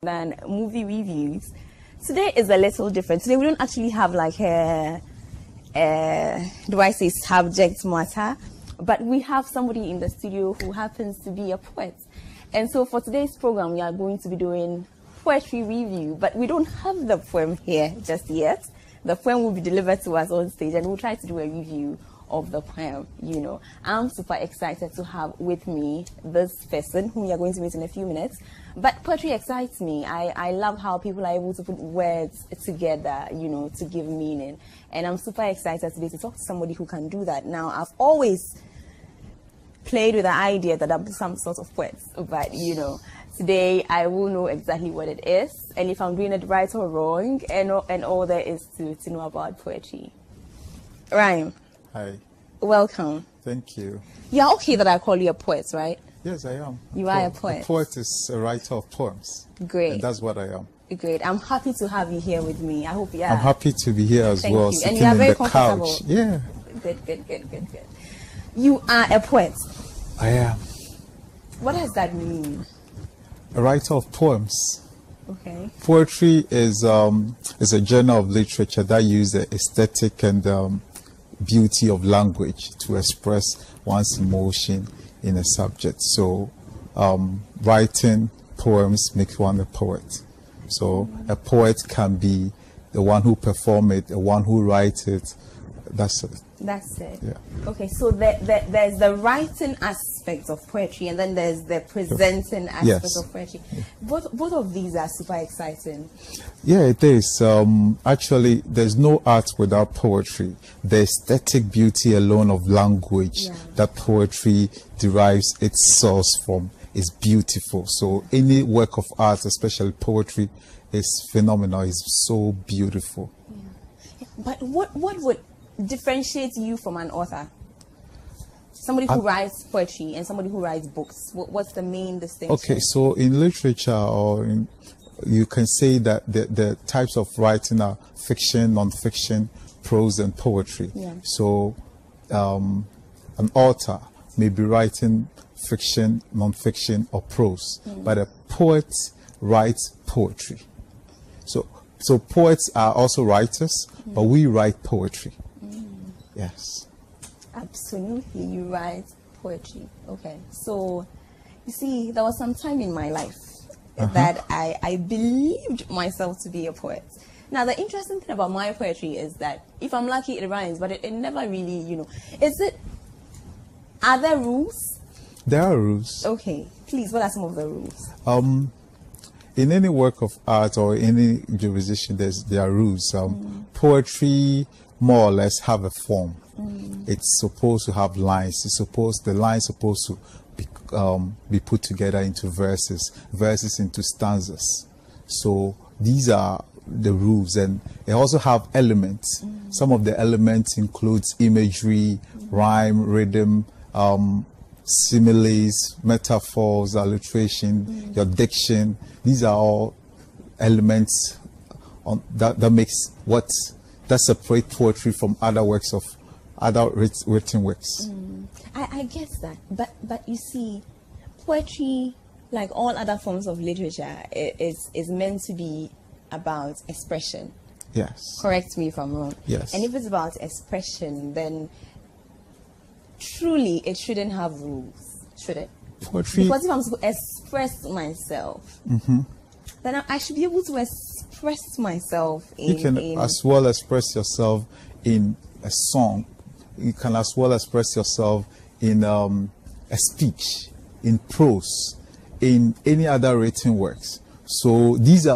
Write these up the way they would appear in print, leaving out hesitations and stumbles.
than movie reviews. Today is a little different. Today we don't actually have like a do I say subject matter, but we have somebody in the studio who happens to be a poet. And so for today's program, we are going to be doing poetry review, but we don't have the poem here just yet. The poem will be delivered to us on stage, and we'll try to do a review of the poem. You know, I'm super excited to have with me this person whom we are going to meet in a few minutes. But poetry excites me. I love how people are able to put words together, you know, to give meaning. And I'm super excited today to talk to somebody who can do that. Now, I've always played with the idea that I'm some sort of poet, but you know, today I will know exactly what it is, and if I'm doing it right or wrong, and all there is to know about poetry. Rhyme. Hi. Welcome. Thank you. You're okay that I call you a poet, right? Yes, I am. You are a poet. A poet is a writer of poems. Great. And that's what I am. Great. I'm happy to have you here with me. I hope you are. I'm happy to be here as well, you. sitting And you are in very the comfortable. couch. Yeah. Good. You are a poet. I am. What does that mean? A writer of poems. Okay. Poetry is a genre of literature that uses the aesthetic and beauty of language to express one's emotion in a subject. So writing poems makes one a poet. So a poet can be the one who performs it, the one who writes it. That's it. That's it. Yeah. Okay, so there's the writing aspect of poetry, and then there's the presenting aspect of poetry. Both of these are super exciting. Yeah, it is. Actually, there's no art without poetry. The aesthetic beauty alone of language that poetry derives its source from is beautiful. So any work of art, especially poetry, is phenomenal. It's so beautiful. Yeah. But what would differentiate you from an author? Somebody who writes poetry and somebody who writes books. What's the main distinction? Okay, so in literature, you can say that the types of writing are fiction, non-fiction, prose, and poetry. Yeah. So an author may be writing fiction, non-fiction, or prose, but a poet writes poetry. So poets are also writers, but we write poetry. Yes. Absolutely, you write poetry. Okay. So, you see, there was some time in my life that I believed myself to be a poet. Now, the interesting thing about my poetry is that if I'm lucky, it rhymes, but it never really, you know. Are there rules? There are rules. Okay. Please, what are some of the rules? In any work of art or any jurisdiction, there are rules. Poetry more or less have a form. It's supposed to have lines. The lines supposed to be put together into verses into stanzas. So these are the rules, and they also have elements. Some of the elements includes imagery, rhyme, rhythm, similes, metaphors, alliteration, your diction. These are all elements that separate poetry from other works of other written works. I get that, but you see, poetry, like all other forms of literature, is meant to be about expression. Yes. Correct me if I'm wrong. Yes. And if it's about expression, then truly it shouldn't have rules, should it? Poetry. Because if I'm supposed to express myself, then I should be able to express myself in... You can as well express yourself in a song. You can as well express yourself in a speech, in prose, in any other written works. So these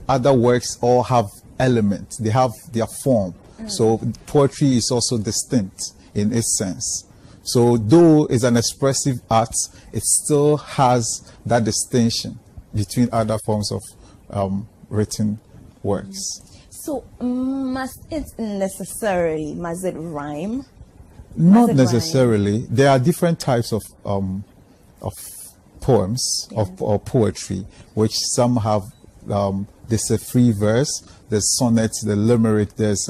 other works all have elements. They have their form. So poetry is also distinct in its sense. So though it's an expressive art, it still has that distinction between other forms of written works. So must it rhyme? Not necessarily. There are different types of poems or poetry, which some have there's a free verse, there's sonnets, the limerick, there's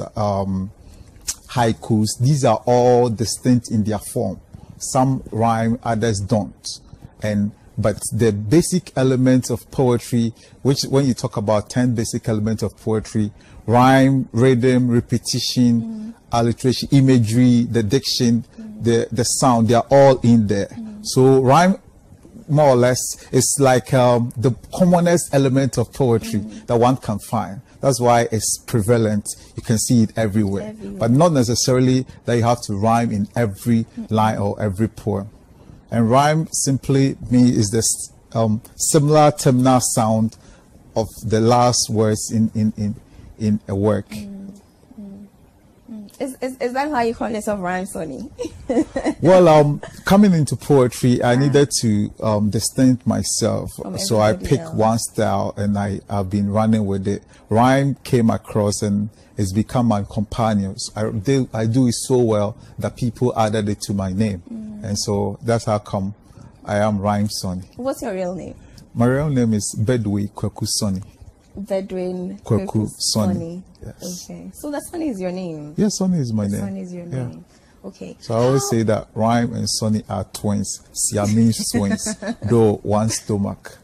haikus. These are all distinct in their form. Some rhyme, others don't. And But the basic elements of poetry, which when you talk about 10 basic elements of poetry, rhyme, rhythm, repetition, alliteration, imagery, the diction, the sound, they are all in there. So rhyme, more or less, is like the commonest element of poetry that one can find. That's why it's prevalent. You can see it everywhere. But not necessarily that you have to rhyme in every line or every poem. And rhyme simply means is this similar terminal sound of the last words in a work. Is that how you call yourself, Rhyme Sony? Well, coming into poetry, I needed to distinct myself. So I picked one style and I've been running with it. Rhyme came across and it's become my companions. I do it so well that people added it to my name. And so that's how come I am Rhyme Sony. What's your real name? My real name is Bedouin Kweku Sony. Bedouin Kweku Sony. Yes. Okay. So that Sony is your name? Yes, Sony is my name. Sony is your name. Okay. So I always say that Rhyme and Sony are twins, Siamese twins, though one stomach.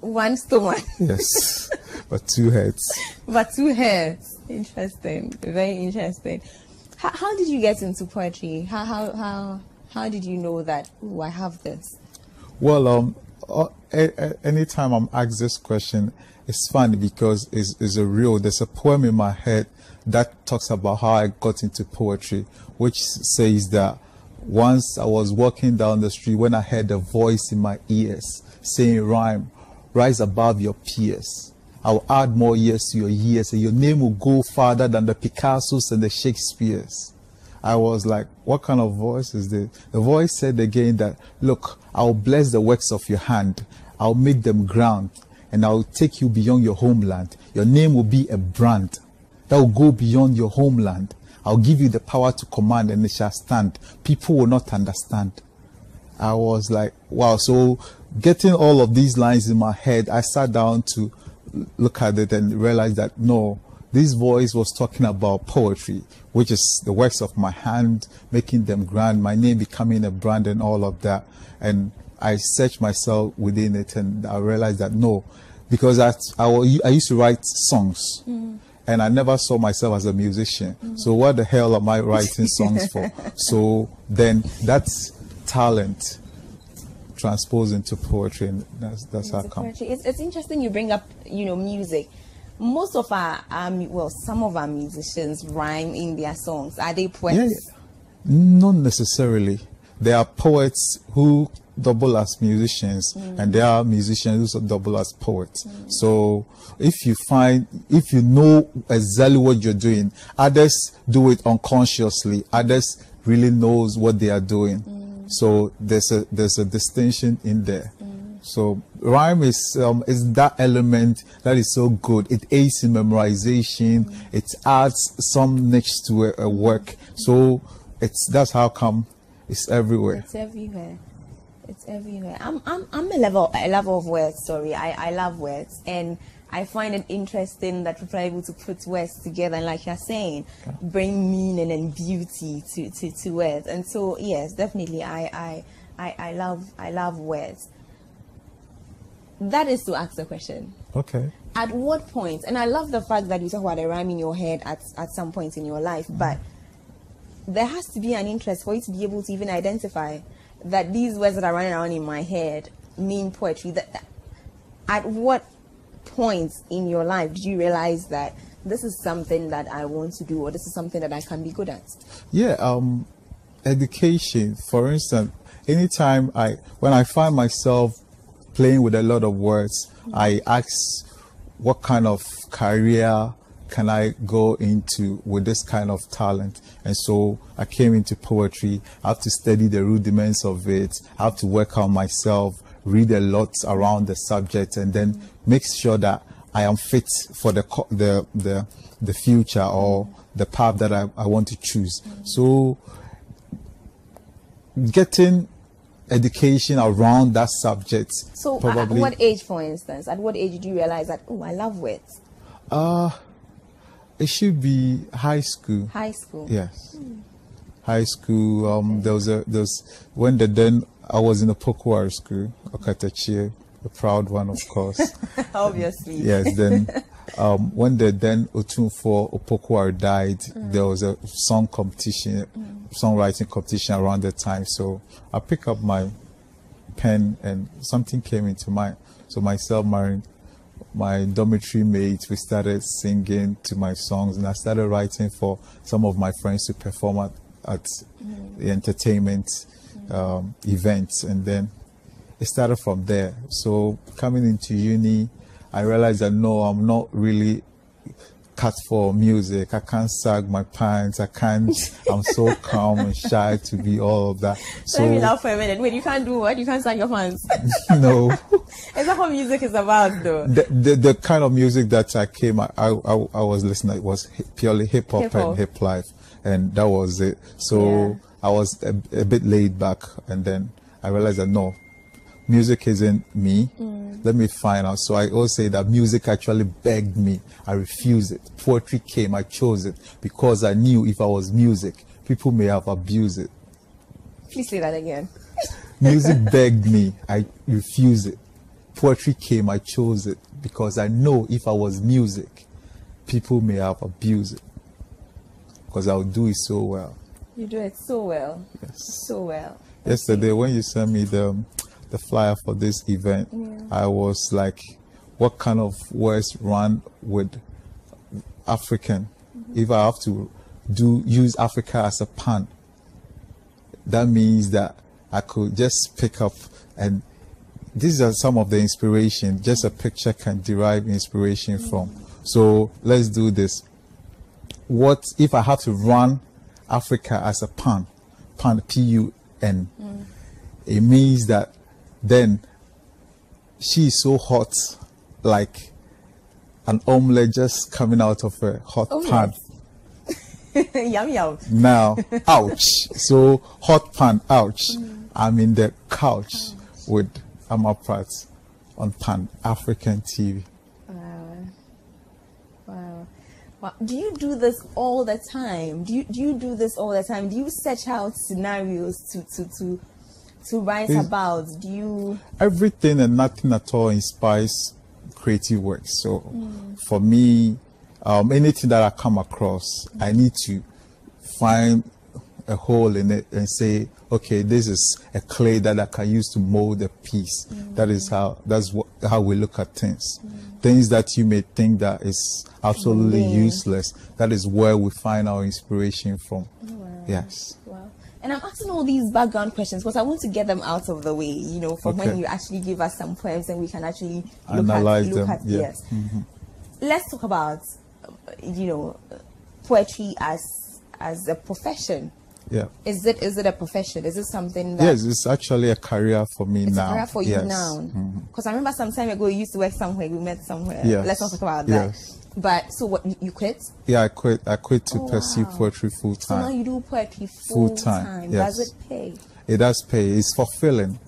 One stomach? Yes, but two heads. But two heads. Interesting. Very interesting. How did you get into poetry? How did you know that, oh, I have this? Well, anytime I'm asked this question, it's funny because there's a poem in my head that talks about how I got into poetry, which says that once I was walking down the street when I heard a voice in my ears saying, "Rhyme, rise above your peers. I'll add more years to your years and your name will go farther than the Picassos and the Shakespeares." I was like, what kind of voice is this? The voice said again that, look, I'll bless the works of your hand. I'll make them ground and I'll take you beyond your homeland. Your name will be a brand that will go beyond your homeland. I'll give you the power to command and it shall stand. People will not understand. I was like, wow. So getting all of these lines in my head, I sat down to look at it and realized that no, this voice was talking about poetry, which is the works of my hand, making them grand, my name becoming a brand and all of that. And I searched myself within it and I realized that no, because I used to write songs and I never saw myself as a musician. So what the hell am I writing songs for? So then that's talent transposed into poetry, and that's how it comes. It's interesting you bring up, music. Most of some of our musicians rhyme in their songs. Are they poets? Yeah. Not necessarily. There are poets who double as musicians, and there are musicians who double as poets. So if you know exactly what you're doing, others do it unconsciously. Others really knows what they are doing. So there's a distinction in there. So rhyme is that element that is so good. It aids in memorization. It adds some next to a work. So that's how come it's everywhere. It's everywhere. It's everywhere. I'm a lover of words. Sorry, I love words, and I find it interesting that people are able to put words together, and like you're saying, bring meaning and beauty to words. And so yes, definitely, I love words. That is to ask the question. Okay. At what point, and I love the fact that you talk about a rhyme in your head at some point in your life, but there has to be an interest for you to be able to even identify that these words that are running around in my head mean poetry. At what point in your life did you realize that this is something that I want to do, or this is something that I can be good at? Yeah, education. For instance, anytime when I find myself playing with a lot of words, I ask what kind of career can I go into with this kind of talent. And so I came into poetry. I have to study the rudiments of it. I have to work on myself, read a lot around the subject, and then make sure that I am fit for the future or the path that I want to choose. So getting education around that subject. So probably, at what age, for instance, at what age did you realize that, oh, I love words? It should be high school. High school? Yes. High school. There was when the then I was in a Pokuar school, Okatachie, the proud one, of course. Obviously. Yes, then when the then Otunfo Opokuar died, there was a song competition, songwriting competition around that time. So I picked up my pen and something came into mind. So myself, my dormitory mates, we started singing to my songs, and I started writing for some of my friends to perform at the entertainment events, and then it started from there. So coming into uni, I realized that no, I'm not really cut for music. I can't sag my pants. I'm so calm and shy to be all of that. So let me laugh for a minute. Wait, you can't do what? You can't sag your pants? No. Is that what music is about, though? The kind of music that I was listening to was purely hip hop and hip life, and that was it. So I was a bit laid back, and then I realized that no, music isn't me. Let me find out. So I always say that music actually begged me. I refused it. Poetry came. I chose it because I knew if I was music, people may have abused it. Please say that again. Music begged me. I refused it. Poetry came. I chose it because I know if I was music, people may have abused it because I would do it so well. You do it so well. Yes. So well. Yesterday, when you sent me the flyer for this event, I was like, what kind of words run with African? If I have to use Africa as a pun, that means that I could just pick up, and these are some of the inspiration. Just a picture can derive inspiration from. So let's do this. What if I have to run Africa as a pun, P-U-N? It means that then she is so hot, like an omelette just coming out of a hot pan. Yum yum. Now, ouch. So hot pan, ouch. I'm in the couch with Pratt on Pan African TV. Wow. Do you do this all the time? Do you do this all the time? Do you search out scenarios to write about? Do you? Everything and nothing at all inspires creative work. So for me, anything that I come across, I need to find a hole in it and say, okay, this is a clay that I can use to mold a piece. That's how we look at things. Things that you may think that is absolutely useless. That is where we find our inspiration from. Wow. Yes. Wow. And I'm asking all these background questions because I want to get them out of the way, you know, from when you actually give us some poems and we can actually analyze them. Yes. Let's talk about, you know, poetry as a profession. Yeah. Is it a profession? Is it something that... Yes, it's actually a career for me now. It's a career for you now. Because I remember some time ago you used to work somewhere, we met somewhere. Yes. Let's not talk about that. But so what, you quit? Yeah, I quit to pursue poetry full time. So now you do poetry full time. Yes. Does it pay? It does pay. It's fulfilling.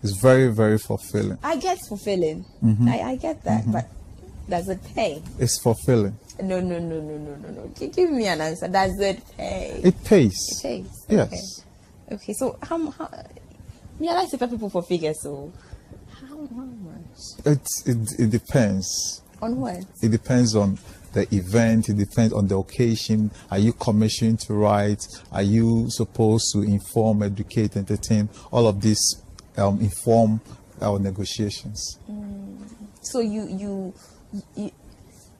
It's very, very fulfilling. I get fulfilling. I get that, but does it pay? It's fulfilling. No. Give me an answer. Does it pay? It pays. It pays. Yes. Okay. So how me I like to pay people for figures. So how much? It depends. On what? It depends on the event. It depends on the occasion. Are you commissioned to write? Are you supposed to inform, educate, entertain? All of this inform our negotiations. So you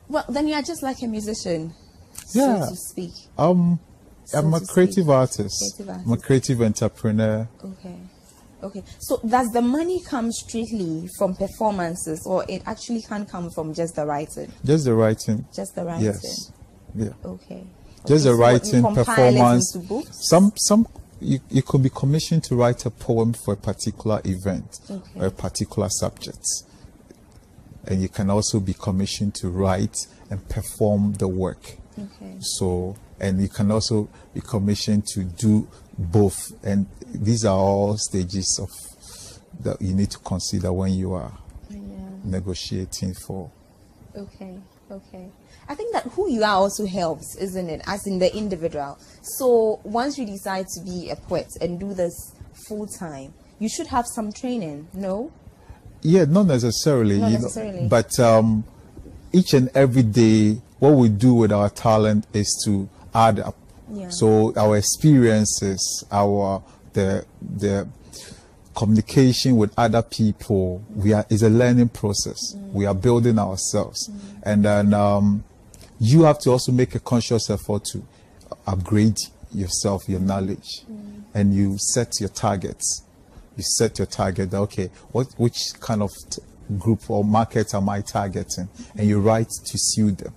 well, then you are just like a musician, so to speak. I'm a creative artist. I'm a creative entrepreneur. Okay. So does the money come strictly from performances, or it actually can come from just the writing? Just the writing. Just the writing. Yes. Yeah. Okay. Just the writing, performance. Some you could be commissioned to write a poem for a particular event or a particular subject. And you can also be commissioned to write and perform the work. So, and you can also be commissioned to do both. And these are all stages of that you need to consider when you are negotiating for. Okay. I think that who you are also helps, isn't it? As in the individual. So once you decide to be a poet and do this full time, you should have some training, no? Yeah, not necessarily. Not necessarily. But each and every day, what we do with our talent is to add up. Yeah. So our experiences, the communication with other people, is a learning process. We are building ourselves, and then you have to also make a conscious effort to upgrade yourself, your knowledge, and you set your targets. You set your target. Okay, which kind of group or market am I targeting? And you write to suit them.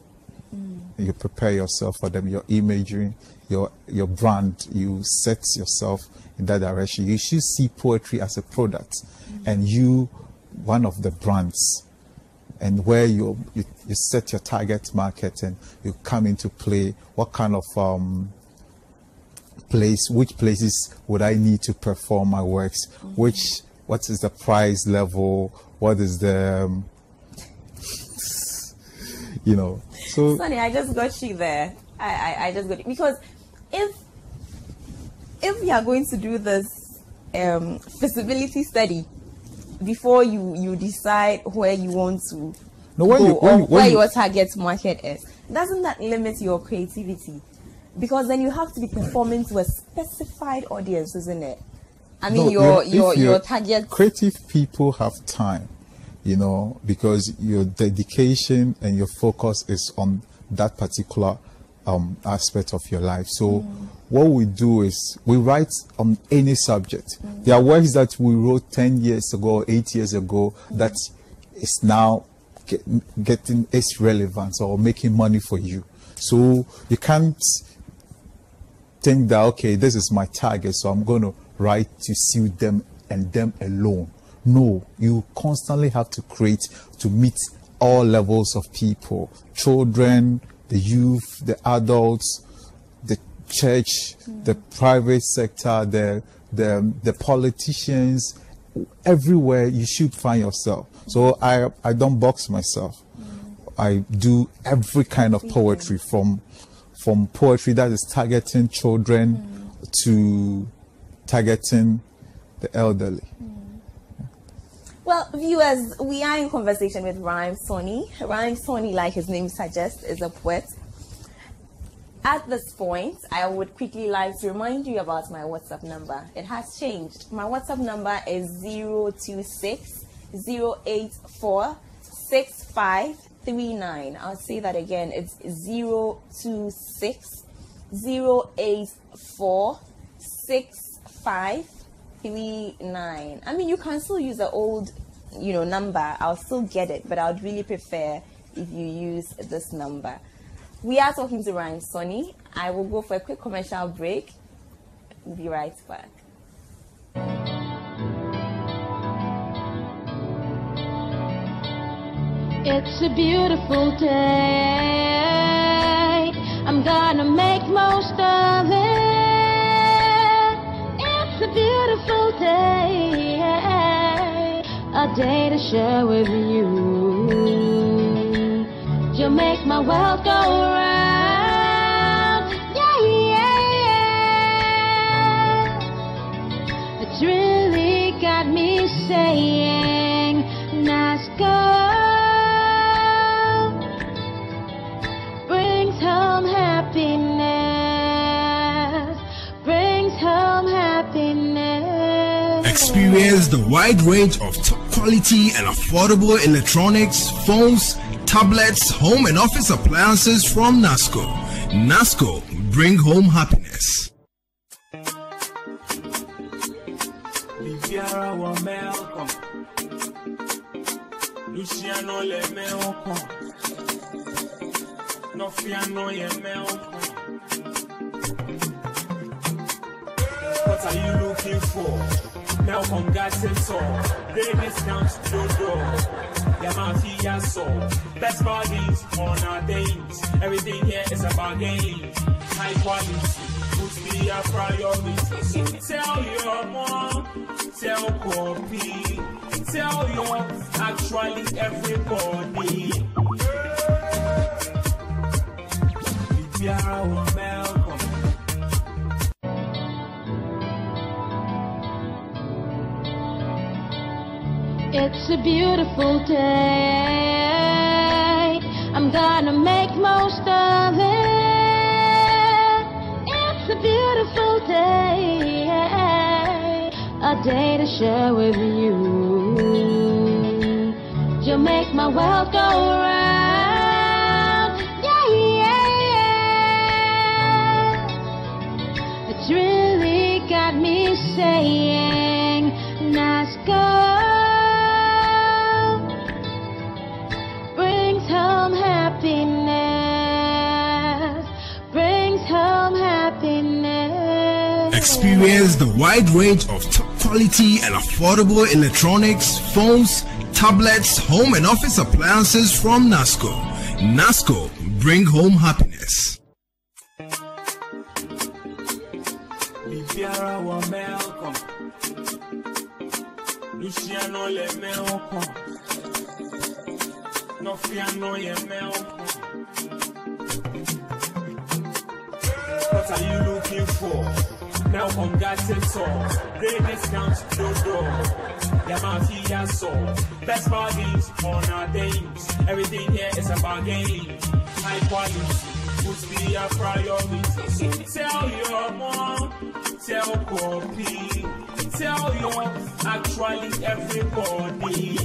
You prepare yourself for them. Your imagery, your brand. You set yourself in that direction. You should see poetry as a product, and you one of the brands, and where you set your target market and you come into play. What kind of which places would I need to perform my works? What is the price level? What is the so Sonny, I just got you there. I just got you, because if we are going to do this feasibility study before you decide where you want to where your target market is, doesn't that limit your creativity? Because then you have to be performing to a specified audience, isn't it? I mean, your target. Creative people have time, because your dedication and your focus is on that particular aspect of your life. So what we do is we write on any subject. There are works that we wrote 10 years ago, 8 years ago, that is now getting its relevance or making money for you. So you can't think that, okay, this is my target, so I'm going to write to suit them and them alone. No, you constantly have to create to meet all levels of people: children, the youth, the adults, the church, the private sector, the politicians. Everywhere you should find yourself. So I don't box myself. I do every kind of poetry, from poetry that is targeting children to targeting the elderly. Well, viewers, we are in conversation with Rhyme Sony. Rhyme Sony, like his name suggests, is a poet. At this point, I would quickly like to remind you about my WhatsApp number. It has changed. My WhatsApp number is 026 084 6539. I'll say that again. It's 026 084 6539. I mean, you can still use the old, number. I'll still get it, but I would really prefer if you use this number. We are talking to Rhyme Sony. I will go for a quick commercial break. We'll be right back. It's a beautiful day. I'm gonna make most of it. It's a beautiful day. A day to share with you. You'll make my world go round. Yeah, yeah. It's really got me saying, nice girl. Brings home happiness. Brings home happiness. Experience the wide range of top quality and affordable electronics, phones, tablets, home and office appliances from NASCO. NASCO, bring home happiness. What are you looking for? Malcolm got it all. Big discounts to your door. Yamati so best bodies on our days. Everything here is about games. High quality, would be a priority. So tell your mom, tell Kopi, tell your actually everybody. beautiful day. I'm gonna make most of it. It's a beautiful day, a day to share with you. You make my world go round, yeah, yeah, yeah. It's really got me saying, NASCO brings home happiness, brings home happiness. Experience the wide range of top quality and affordable electronics, phones, tablets, home and office appliances from NASCO. NASCO, bring home happiness. Bibiara wa melkom, Luciano le melkom, Nofiano ye melkom. What are you looking for? Melkom got it all. Great discounts, no door. Yamati so best bargains on our days. Everything here is a bargain. High quality must be a priority. So tell your mom, tell Poppy, tell your actually everybody.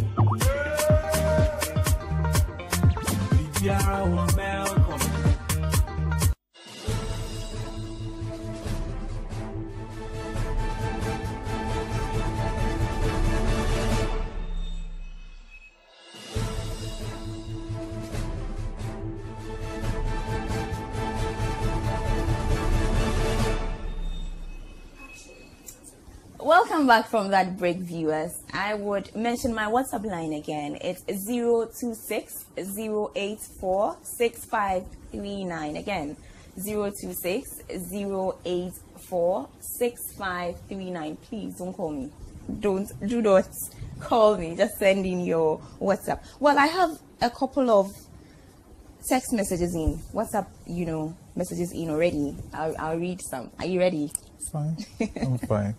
Bibiara welcome. Welcome back from that break, viewers. I would mention my WhatsApp line again. It's 026-084-6539. Again, 026-084-6539. Please don't call me. Do not call me. Just send in your WhatsApp. Well, I have a couple of text messages in WhatsApp, messages in already. I'll read some. Are you ready? Fine. I'm fine.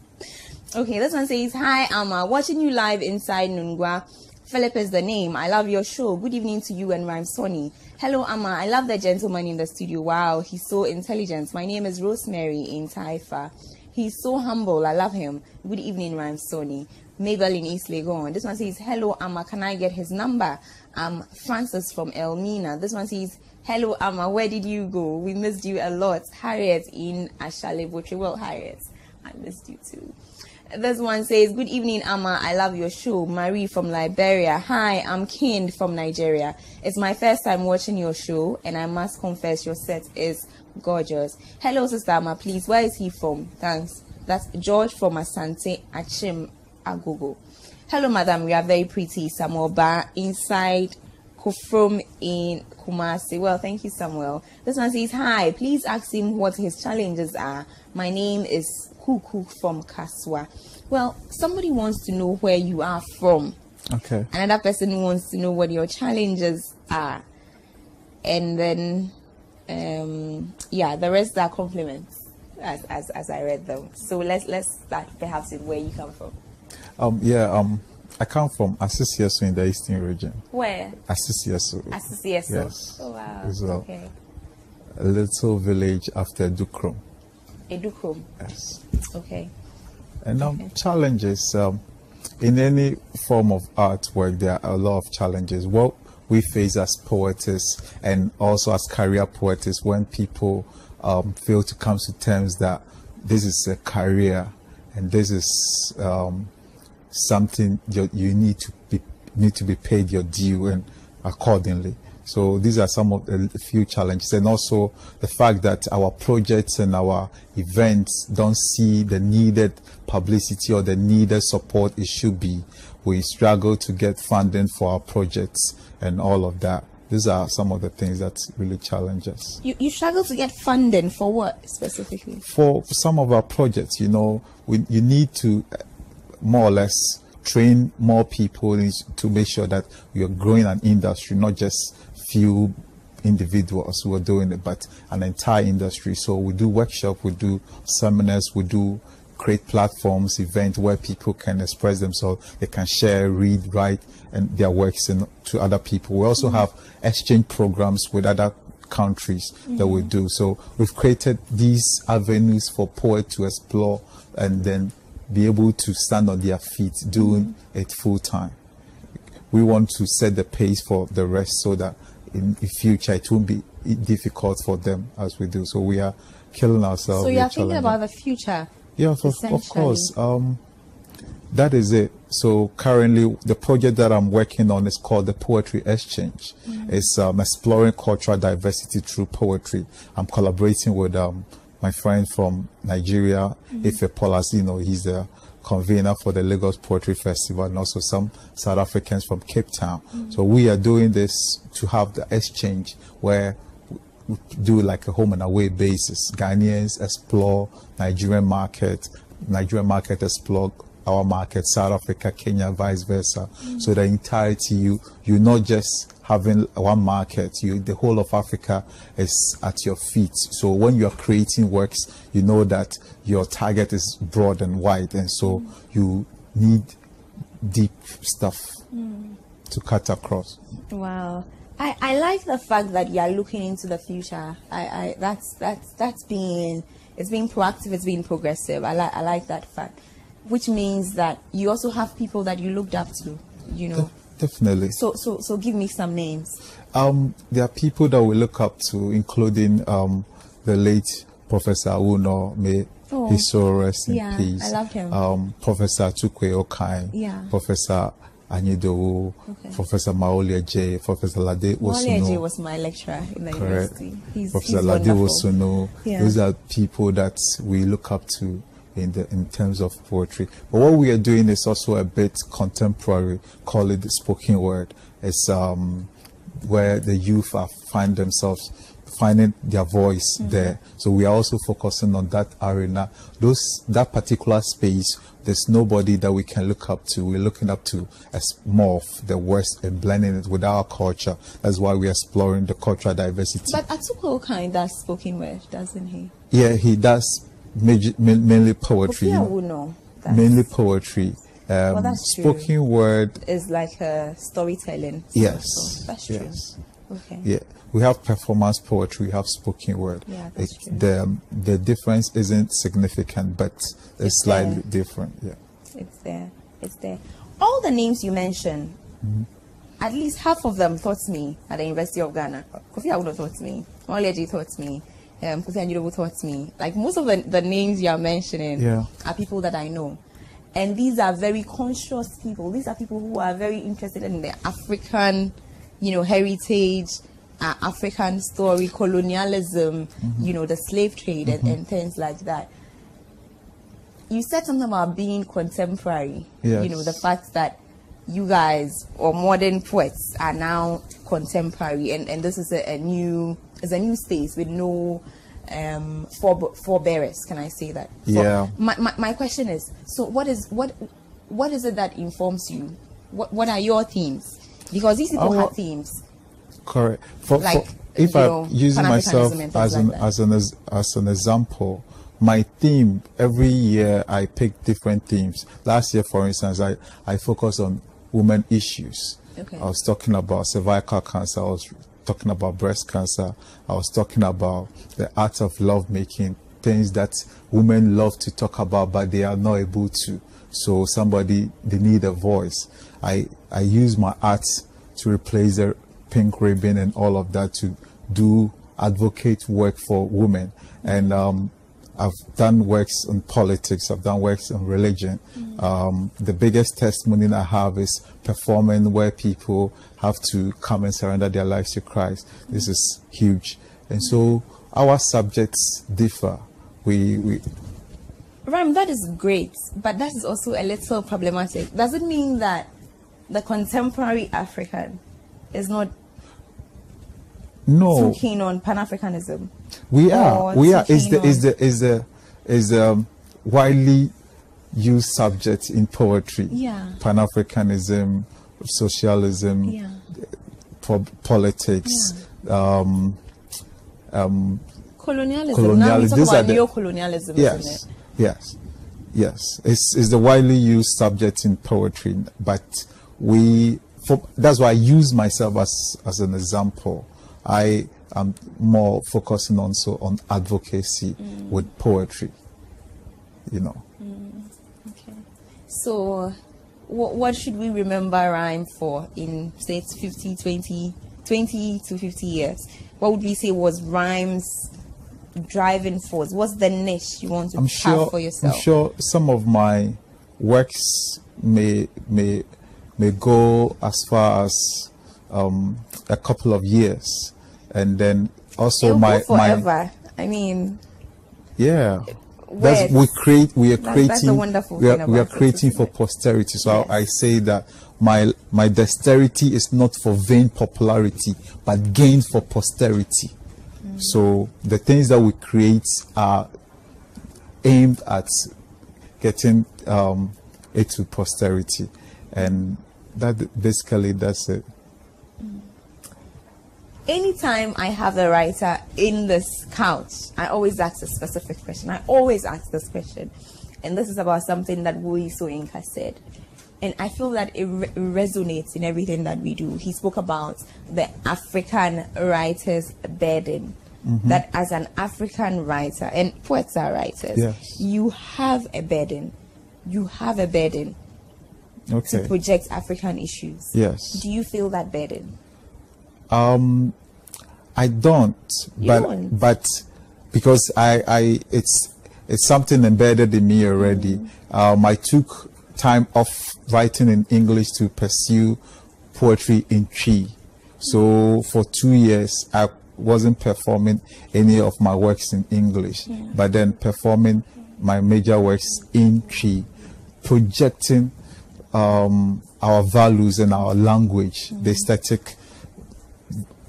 Okay, this one says, hi, Amma, watching you live inside Nungwa. Philip is the name. I love your show. Good evening to you and Rhyme Sony. Hello, Amma. I love the gentleman in the studio. Wow, he's so intelligent. My name is Rosemary in Taifa. He's so humble. I love him. Good evening, Rhyme Sony. Mabel in East Legon. This one says, hello, Amma. Can I get his number? I'm Francis from Elmina. This one says, hello, Amma. Where did you go? We missed you a lot. Harriet in Ashale Botry. Well, Harriet, I missed you too. This one says, good evening, Amma. I love your show. Marie from Liberia. Hi, I'm Kind from Nigeria. It's my first time watching your show, and I must confess your set is gorgeous. Hello, Sister Amma. Please, where is he from? Thanks. That's George from Asante Achim Agogo. Hello, Madam. You are very pretty. Samuel Ba inside Kufrum in Kumasi. Well, thank you, Samuel. This one says, hi. Please ask him what his challenges are. My name is Kuku from Kaswa. Well, somebody wants to know where you are from. Okay. Another person wants to know what your challenges are. And then, the rest are compliments as I read them. So let's start perhaps with where you come from. I come from Asisieso in the Eastern region. Where? Asisieso. Asisieso. Yes. Oh wow. Okay. A little village after Dukrom. Edukrom. Yes. Okay. And challenges in any form of artwork, there are a lot of challenges. What we face as poetess and also as career poetess, when people fail to come to terms that this is a career and this is something you need to be paid your due and accordingly. So these are some of the few challenges, and also the fact that our projects and our events don't see the needed publicity or the needed support it should be. We struggle to get funding for our projects and all of that. These are some of the things that really challenge us. You struggle to get funding for what specifically? For some of our projects, you need to more or less train more people to make sure that we are growing an industry, not just few individuals who are doing it, but an entire industry. So we do workshops, we do seminars, we do create platforms, events where people can express themselves. They can share, read, write, and their works to other people. We also have exchange programs with other countries that we do. So we've created these avenues for poets to explore and then be able to stand on their feet doing it full time. We want to set the pace for the rest so that in the future it won't be difficult for them as we do. So we are killing ourselves. So you're thinking about the future? Yeah, of course. That is it. So currently the project that I'm working on is called the Poetry Exchange. It's exploring cultural diversity through poetry. I'm collaborating with my friend from Nigeria, Ife Polasino. He's the convener for the Lagos Poetry Festival, and also some South Africans from Cape Town. So we are doing this to have the exchange where we do like a home and away basis. Ghanaians explore Nigerian market explore our market, South Africa, Kenya, vice versa. So the entirety, you're not just having one market, the whole of Africa is at your feet. So when you're creating works, you know that your target is broad and wide, and so you need deep stuff to cut across. Wow. I like the fact that you're looking into the future. It's being proactive, it's being progressive. I like that fact. Which means that you also have people that you looked up to, you know. Definitely. So give me some names. There are people that we look up to, including the late Professor Uno. May his soul rest in peace. I loved him. Professor Tukwe Okai. Professor Anyidowu. Professor Maolia J. Professor Lade Osuno. Maolia J was my lecturer in the university. Professor Lade Osuno. Those are people that we look up to in terms of poetry. But what we are doing is also a bit contemporary, call it the spoken word. It's where the youth are finding their voice there. So we are also focusing on that arena. That particular space, there's nobody that we can look up to. We're looking up to as more of the West and blending it with our culture. That's why we're exploring the cultural diversity. But Atuko kind does spoken word, doesn't he? Yeah, he does. Mainly poetry. Mainly poetry. Well, that's spoken true. Word is like a storytelling. Yes. So that's true. Yes. Okay. Yeah. We have performance poetry, we have spoken word. Yeah, that's true. The difference isn't significant, but it's slightly different. Yeah. It's there. It's there. All the names you mentioned, at least half of them taught me at the University of Ghana. Kofi Awuno taught me. Oleji taught me. Kofi Anyidowu taught me. Like most of the names you are mentioning are people that I know. And these are very conscious people. These are people who are very interested in the African, heritage, African story, colonialism, the slave trade and things like that. You said something about being contemporary. Yes. The fact that you guys or modern poets are now contemporary, and this is a new space with no forebearers. Can I say that? Yeah. My question is, so what is it that informs you? What are your themes? Because these people have themes. Correct. If I'm using myself as an example, my theme every year I pick different themes. Last year, for instance, I focused on women issues. Okay. I was talking about cervical cancer. I was talking about breast cancer. I was talking about the art of lovemaking, things that women love to talk about, but they are not able to. So they need a voice. I use my art to replace the pink ribbon and all of that to do advocate work for women. And I've done works on politics. I've done works on religion. The biggest testimony I have is performing where people have to come and surrender their lives to Christ. This is huge. And so our subjects differ. Ram, that is great, but that is also a little problematic. Does it mean that the contemporary African is not too keen on Pan-Africanism? We are. Is the widely used subject in poetry. Yeah. Pan-Africanism, socialism, politics, colonialism. Now we talk about neo-colonialism, isn't it? Yes. Yes, it's the widely used subject in poetry, but that's why I use myself as an example. I am more focusing also on advocacy with poetry, you know. Okay. So what should we remember rhyme for in, say, it's 20 to 50 years? What would we say was rhyme's driving force? What's the niche you want to have for yourself? I'm sure some of my works may go as far as a couple of years, and then also It'll my go forever. I mean, yeah. That's the wonderful thing we are about creating it, for posterity. So I say that my dexterity is not for vain popularity, but gain for posterity. So the things that we create are aimed at getting it to posterity, and basically that's it. Anytime I have a writer in this couch, I always ask a specific question. I always ask this question, and this is about something that Wui Soyinka said, and I feel that it resonates in everything that we do. He spoke about the African writer's burden. That as an African writer, and poets are writers, yes, you have a burden. You have a burden to project African issues. Yes. Do you feel that burden? I don't, but because it's something embedded in me already. I took time off writing in English to pursue poetry in Twi. So for 2 years, I wasn't performing any of my works in English, but then performing my major works in Twi, projecting our values and our language, the aesthetic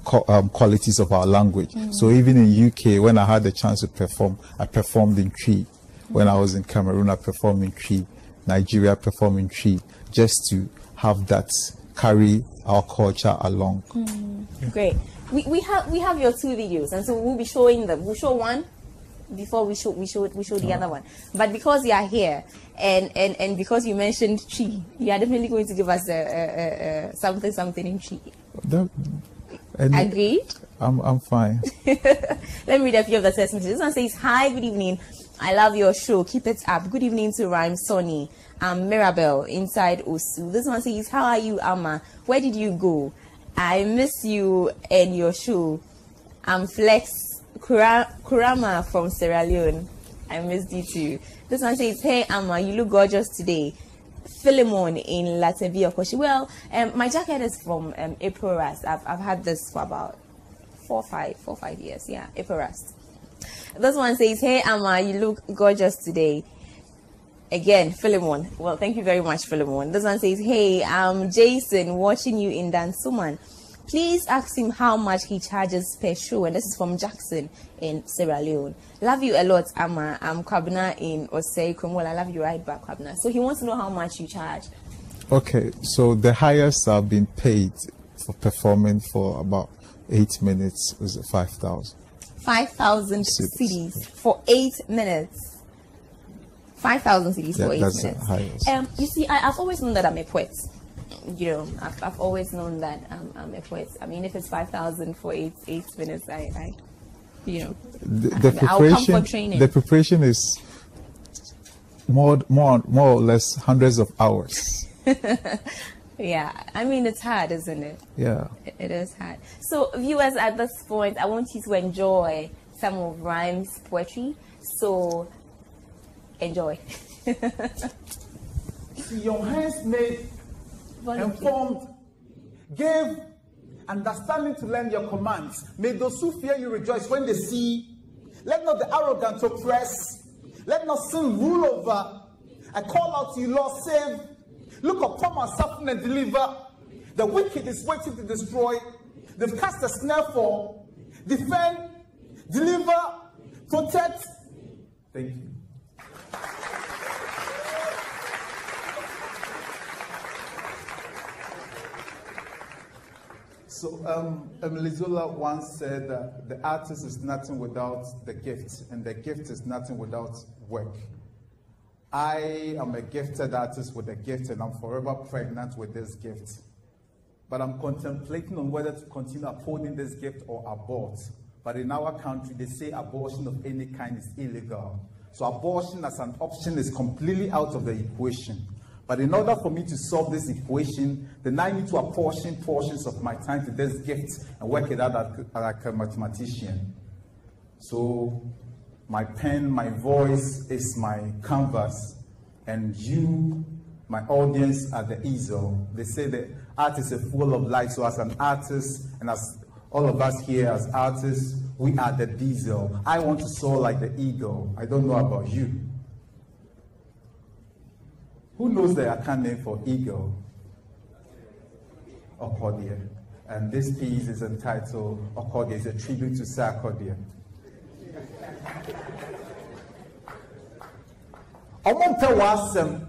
qualities of our language. So even in UK, when I had the chance to perform, I performed in Twi. When I was in Cameroon, I performed in Twi. Nigeria, I performed in Twi, just to have that carry our culture along. Great. We have your 2 videos, and so we'll be showing them. We'll show one before we show the other one. But because you are here, and because you mentioned Twi, you are definitely going to give us something in Twi. Agreed? I'm fine. Let me read a few of the text messages. This one says, "Hi, good evening. I love your show. Keep it up. Good evening to Rhyme Sony. I'm Mirabel inside Osu." This one says, "How are you, Amma? Where did you go? I miss you and your show. I'm Flex Kurama from Sierra Leone. I missed you too." This one says, "Hey, Amma, you look gorgeous today. Philemon in Latvia, Koshi." Well, my jacket is from April Rust. I've had this for about 4 or 5 years. Yeah, April Rust. This one says, "Hey, Amma, you look gorgeous today." Again, Philemon. Well, thank you very much, Philemon. This one says, "Hey, I'm Jason, watching you in Dansuman. Please ask him how much he charges per show." And this is from Jackson in Sierra Leone. "Love you a lot, Amma. I'm Kwabna in Osei Kumwell. I love you right back, Kwabna." So he wants to know how much you charge. Okay, so the highest I've been paid for performing for about 8 minutes was 5,000. 5,000 cedis for 8 minutes. 5,000 cedis for 8 minutes. That's the highest. You see, I've always known that I'm a poet. You know, I've always known that I'm a poet. I mean, if it's 5,000 for 8 minutes, you know, I'll come for training. The preparation is more or less hundreds of hours. Yeah, I mean, it's hard, isn't it? Yeah. It is hard. So, viewers, at this point, I want you to enjoy some of Rhyme's poetry. So, enjoy. Your hands made, informed, gave understanding to learn your commands. May those who fear you rejoice when they see. Let not the arrogant oppress. Let not sin rule over. I call out to you, Lord, save. Look upon my suffering and deliver. The wicked is waiting to destroy. They've cast a snare for. Defend, deliver, protect. Thank you. So, Emily Zola once said that the artist is nothing without the gift, and the gift is nothing without work. I am a gifted artist with a gift, and I'm forever pregnant with this gift. But I'm contemplating on whether to continue upholding this gift or abort. But in our country, they say abortion of any kind is illegal. So abortion as an option is completely out of the equation. But in order for me to solve this equation, then I need to apportion portions of my time to this gift and work it out like a mathematician. So my pen, my voice is my canvas, and you, my audience, are the easel. They say that art is a full of light, so as an artist, and as all of us here as artists, we are the diesel. I want to soar like the eagle. I don't know about you. Who knows the Akan name for eagle? Okodia. And this piece is entitled Okodia. It's a tribute to Sir Okodia. Omonte wasem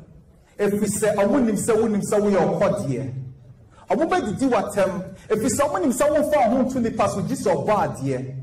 if we say omunim se we Okodia. Omobe didi watem if we say omunim se won fa ho to nipa so gisi obo ade.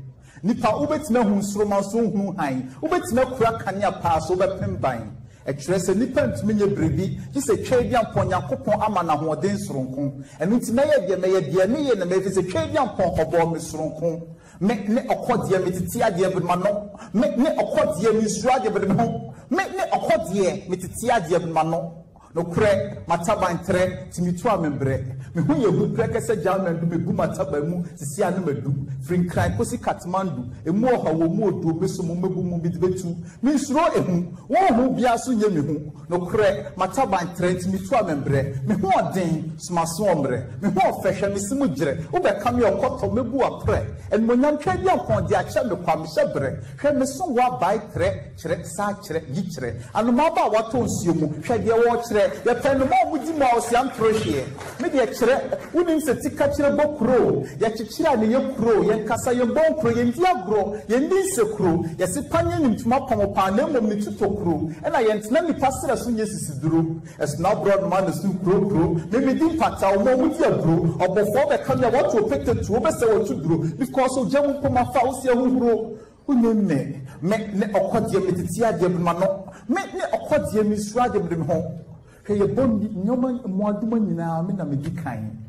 Nipa ubetima hu nsroma so hu han. Ubetima kura kanya pa so bepem ban. A trace a nipper to me, brevi, just a Chadian ponya coupon amana who are dense roncon, and it's may be a me and a mavis a Chadian pon or bomb Miss Roncon. Make ne a quadia mititia dear but mano, make ne a quadia Miss Radia but no, make ne a quadia mititia dear mano. No crack, mataba and tre, Timitua membre. Me who you would crack as a gentleman to be Bumatabamu, Sisian Medu, Fring Cry, Pussy Catmandu, a more how more do Besumumu Bitu, Miss Roe, one who be a sunyemu, no crack, mataba and tre, Timitua membre, me who are ding, smasombre, me who are fashion, Miss Mudre, who become your cot of Mebu a pre, and when young trade upon the action of Pamishabre, Cremeson wa by tre, tre, sa tre, yitre, and the Maba what owns you, shed your watch. The pen more with the mouse young crochet. Maybe a chere, wouldn't say Tikachira Bokro, Yachira and your crow, Yankasa your bone crow, Yandiagro, Yandisa crow, Yasipanyan into Mapamopan, Mituto crow, and I ain't many pastor as soon as is drew, as now broad man is too crow, maybe deep pata or more with your brew, or before the country what to pick the two best or to drew, because of Jamu Poma Fausia who grow. Me Okodia Mititia Diabmano, make me Okodia Miss Radibrim home. Hey, a bond, no man, Mwadman in our Minamidi kind.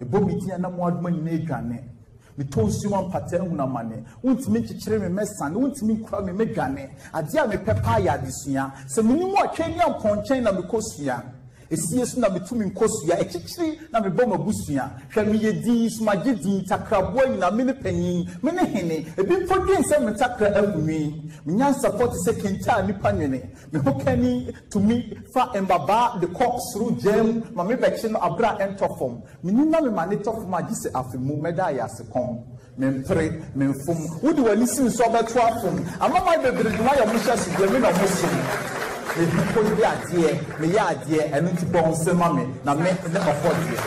A bombitia and a Mwadman in a gane. Me told you one pattern money. Won't make a cherry messan, won't mean crummy megane. A dear me papaya this year. So many more Kenyan conchain and because here. A CS na between Kosia, a kitchen, na me bomber busia. Shall me a dees, my giddy, takra boy in a minute penny, many henny, a bit for gain some takra every me. Minyan support second time, Nipanene. Me hokeni to me, fat and baba, the cops through gem, my mebection abra and tofum. Minina me manito for my gise afimu, medaya secom. Men pray, men fum. Would you listen so about twafum? I'm not my baby, my omisha, the men of Muslim. Me people be adie, me ya adie, and it's born some mommy, now me never forget.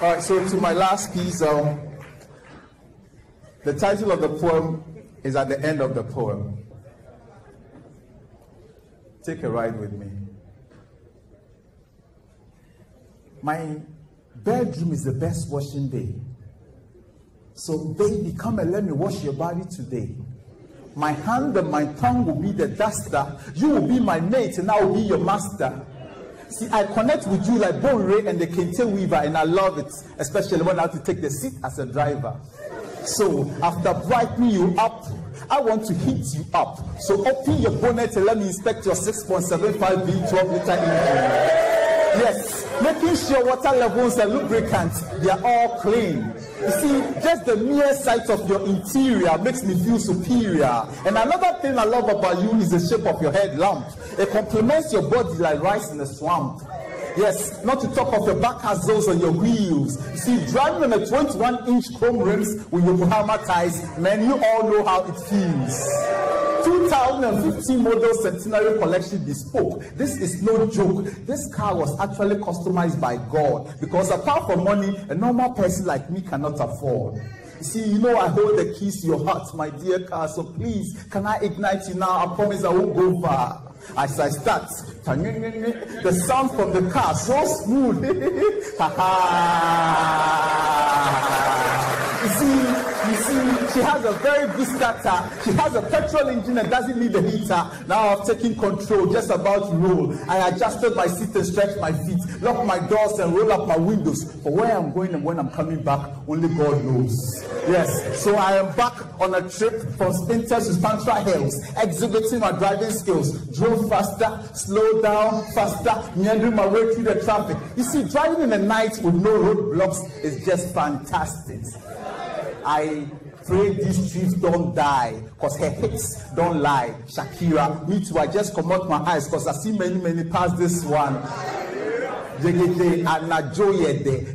All right, so to my last piece, the title of the poem is at the end of the poem. Take a ride with me. My bedroom is the best washing day. So baby, come and let me wash your body today. My hand and my tongue will be the duster. You will be my mate and I will be your master. See, I connect with you like Bone Ray and the Kente Weaver, and I love it, especially when I have to take the seat as a driver. So after brightening you up, I want to heat you up. So open your bonnet and let me inspect your 6.75 V12 liter engine. Yes, making sure water levels and lubricants, they are all clean. You see, just the mere sight of your interior makes me feel superior. And another thing I love about you is the shape of your head lamp. It complements your body like rice in a swamp. Yes, not to talk of the back hazels on your wheels. You see, driving on a 21-inch chrome rims with your Muhammad ties, man, you all know how it feels. 2015 model Centenary Collection bespoke. This is no joke. This car was actually customized by God, because apart from money, a normal person like me cannot afford. You see, you know I hold the keys to your heart, my dear car, so please, can I ignite you now? I promise I won't go far. As I start, the sound from the car so smooth. You see, You see, she has a very good starter. She has a petrol engine and doesn't need a heater. Now I've taken control, just about to roll. I adjusted my seat and stretched my feet, locked my doors and roll up my windows. For where I'm going and when I'm coming back, only God knows. Yes, so I am back on a trip from Spinter to Spantra Hills, exhibiting my driving skills. Drove faster, slowed down faster, meandering my way through the traffic. You see, driving in the night with no roadblocks is just fantastic. I pray these trees don't die, cause her hips don't lie. Shakira, me too, I just come out my eyes, cause I see many past this one.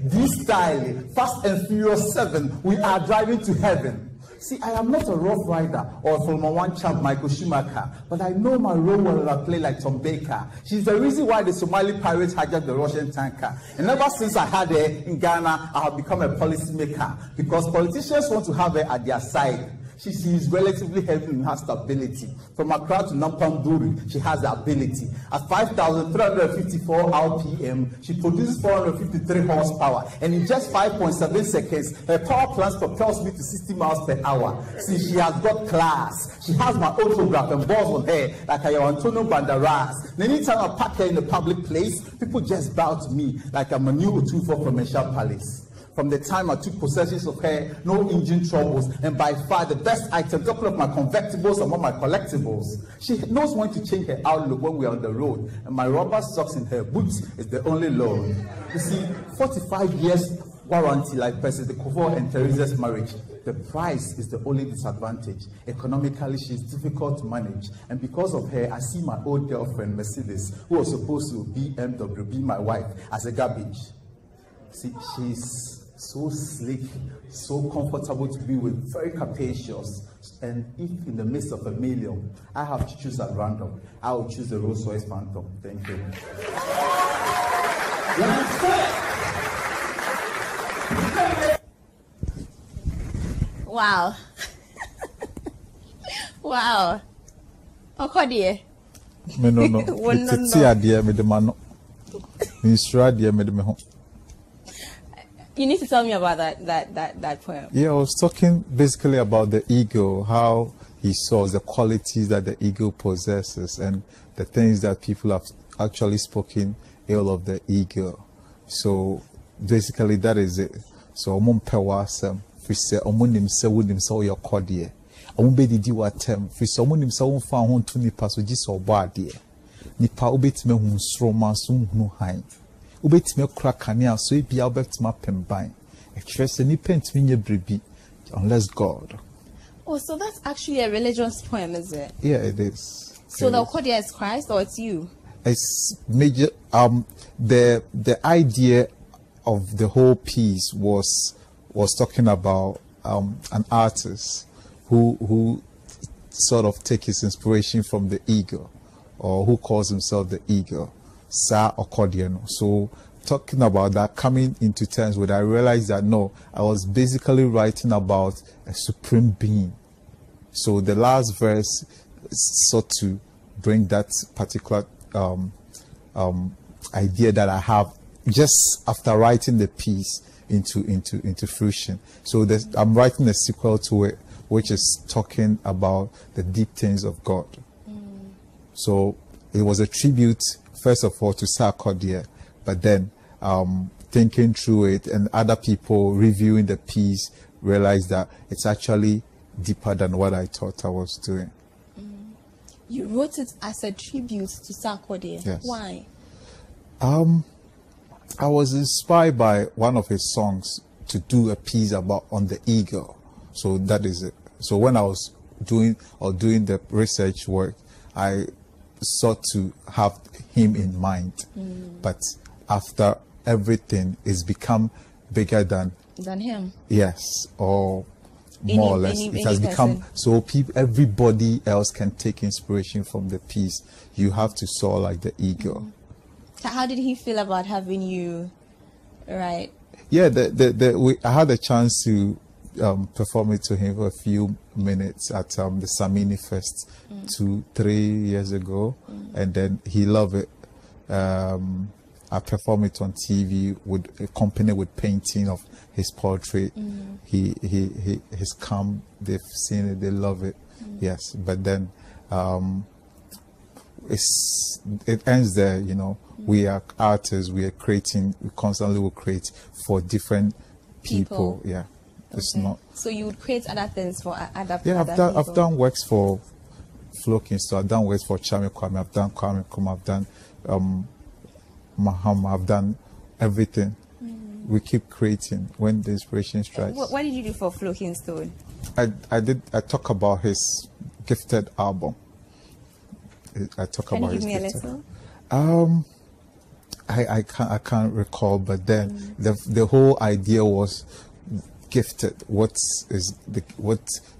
This style, Fast and Furious 7, we are driving to heaven. See, I am not a rough rider or from a one champ Michael Schumacher, but I know my role when I play like Tom Baker. She's the reason why the Somali pirates hijacked the Russian tanker. And ever since I had her in Ghana, I have become a policymaker because politicians want to have her at their side. She is relatively heavy in her stability. From Accra to Nampamburi, she has the ability. At 5,354 RPM, she produces 453 horsepower. And in just 5.7 seconds, her power plant propels me to 60 miles per hour. See, she has got class. She has my autograph and balls on her, like I am Antonio Banderas. And anytime I park her in a public place, people just bow to me, like I'm a new Otufo from Mensha Palace. From the time I took possession of her, no engine troubles, and by far the best item, couple of my convertibles among my collectibles. She knows when to change her outlook when we are on the road, and my rubber socks in her boots is the only load. You see, 45 years warranty like President Kufuor and Teresa's marriage. The price is the only disadvantage. Economically, she's difficult to manage, and because of her, I see my old girlfriend Mercedes, who was supposed to BMW, be my wife, as a garbage. See, she's so sleek, so comfortable to be with, very capacious. And if in the midst of a million, I have to choose at random, I will choose the Rolls Royce Phantom. Thank you. Wow. Wow. Okodie. Me no. It's idea me the man. Instruct me the me. You need to tell me about that poem. Yeah, I was talking basically about the ego, how he saw the qualities that the ego possesses and the things that people have actually spoken ill of the ego. So basically that is it. So omumpewasem fi se omunim se wonim se oyo kodie. Omumbedidi watem fi se omunim se wonfa ho nto nipa so gi se obo ade. Nipa obetime hu sroma so hu han. Ubetime kura kanea so ebia obetime pemban. Express ni pentimi nye brebi unless God. Oh, so that's actually a religious poem, is it? Yeah, it is. So the Okodia is Christ or it's you? It's major. The idea of the whole piece was talking about an artist who sort of takes his inspiration from the ego, or who calls himself the ego, Sa Okodiano. So talking about that, coming into terms with, I realized that no, I was basically writing about a supreme being. So the last verse sought to bring that particular idea that I have just after writing the piece into fruition. So I'm writing a sequel to it, which is talking about the deep things of God. So it was a tribute, first of all, to Sarkodie, but then thinking through it and other people reviewing the piece realized that it's actually deeper than what I thought I was doing. You wrote it as a tribute to Sarkodie. Yes. Why? I was inspired by one of his songs to do a piece on the ego. So that is it. So when I was doing the research work, I sought to have him in mind. But after everything, it's become bigger than him. Yes, or more or less. It has become so everybody else can take inspiration from the piece. You have to soar like the ego. How did he feel about having you write? Yeah, I had a chance to perform it to him for a few minutes at the Samini Fest 2-3 years ago, and then he loved it. I perform it on TV with accompanied with painting of his portrait. He's come, they've seen it, they love it. Yes, but then it ends there, you know. We are artists, we are creating, we constantly will create for different people. Yeah. It's not. So you would create other things for other Yeah, people? I've done works for Flo Kingston, I've done works for Chami Kwame, I've done Kwame Nkrumah, I've done Mahama, I've done everything. We keep creating when the inspiration strikes. What did you do for Flo Kingston? I talk about his Gifted album. I talk Can about you give me his a Gifted. little? I can't recall, but then the whole idea was gifted. What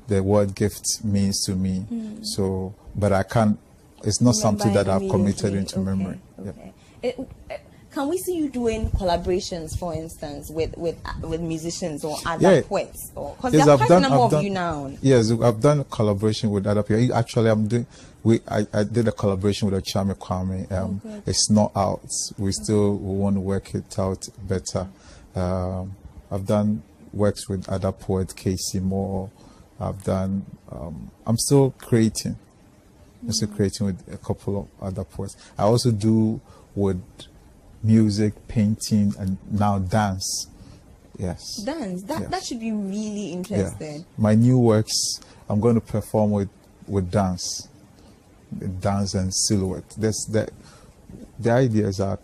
the word gift means to me. So, but I can't. It's not something that I've committed into memory. Okay. Can we see you doing collaborations, for instance, with musicians or other poets? Because there are quite a number of you now. Yes, I've done a collaboration with other people. Actually, I did a collaboration with Chami Kwame. It's not out. We want to work it out better. I've done works with other poets, Casey Moore. I've done. I'm still creating. I'm still creating with a couple of other poets. I also do with music, painting, and now dance. Yes. Dance. That should be really interesting. Yeah. My new works, I'm going to perform with dance and silhouette. The ideas are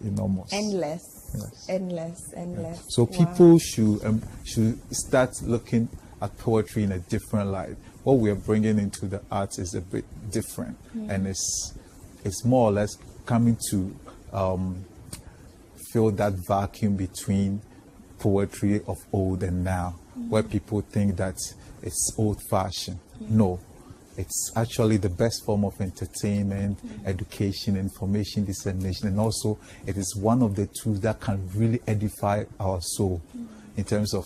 enormous. Endless. Yes. Endless. Yeah. So people should start looking at poetry in a different light. What we are bringing into the arts is a bit different, and it's more or less coming to fill that vacuum between poetry of old and now, where people think that it's old-fashioned. No, it's actually the best form of entertainment, education, information dissemination, and also it is one of the tools that can really edify our soul in terms of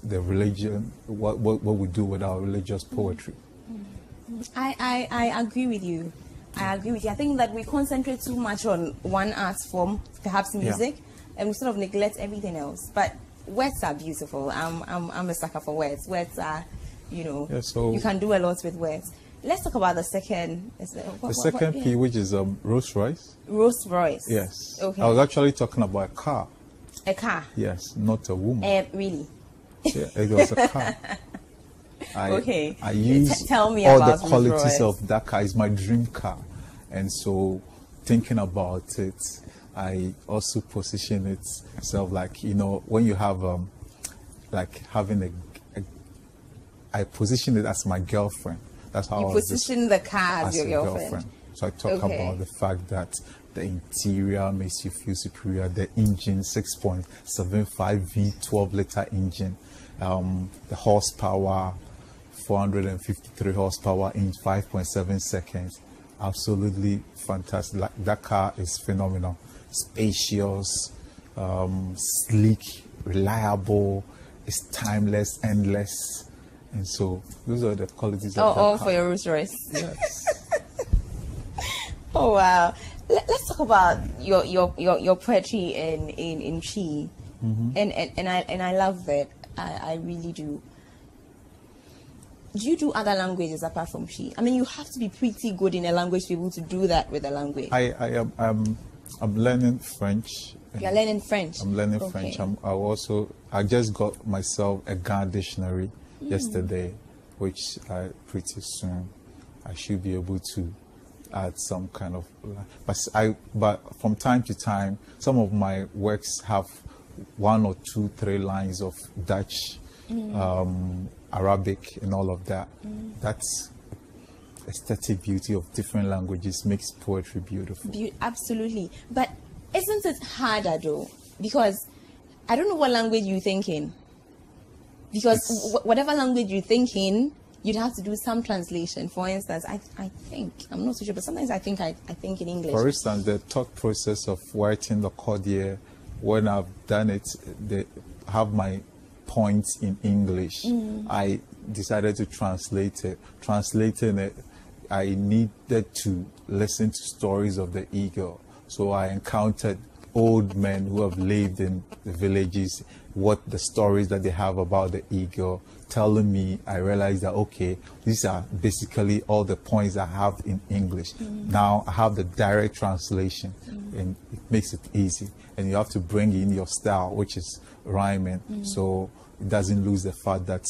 the religion, what we do with our religious poetry. I agree with you. I agree with you. I think that we concentrate too much on one art form, perhaps music, and we sort of neglect everything else. But words are beautiful. I'm a sucker for words. Words are, so you can do a lot with words. Let's talk about the second. Second P, which is Rolls Royce. Rolls Royce. Yes. Okay. I was actually talking about a car. A car. Yes, not a woman. Really? Yeah, it was a car. I use tell me all about the qualities of that car. It's my dream car, and so thinking about it, I also position itself like when you have like having I position it as my girlfriend. That's how you position the car as your girlfriend. So I talk about the fact that the interior makes you feel superior. The engine, 6.75 V12 liter engine, the horsepower, 453 horsepower in 5.7 seconds. Absolutely fantastic. Like, that car is phenomenal. Spacious, sleek, reliable. It's timeless, endless. And so those are the qualities of that car. For your Rolls Royce. Yes. Oh wow. Let's talk about your poetry in Chi. And I love that. I really do. Do you do other languages apart from Chi? I mean, you have to be pretty good in a language to be able to do that with a language. I'm learning French. You're learning French. I'm learning French. I just got myself a Ghana dictionary yesterday, which pretty soon I should be able to add some kind of. But from time to time, some of my works have 1 or 2, 3 lines of Dutch, Arabic, and all of that. That's aesthetic beauty of different languages makes poetry beautiful. Absolutely. But isn't it harder though? Because I don't know what language you're thinking. Because whatever language you're thinking, you'd have to do some translation. For instance, I think, I'm not so sure, but sometimes I think in English. For instance, the thought process of writing the Cordier, when I've done it, they have my points in English. I decided to translate it. Translating it, I needed to listen to stories of the eagle. So I encountered old men who have lived in the villages, what the stories that they have about the eagle, telling me, I realized that, okay, these are basically all the points I have in English. Now I have the direct translation, and it makes it easy. And you have to bring in your style, which is rhyming, so it doesn't lose the fact that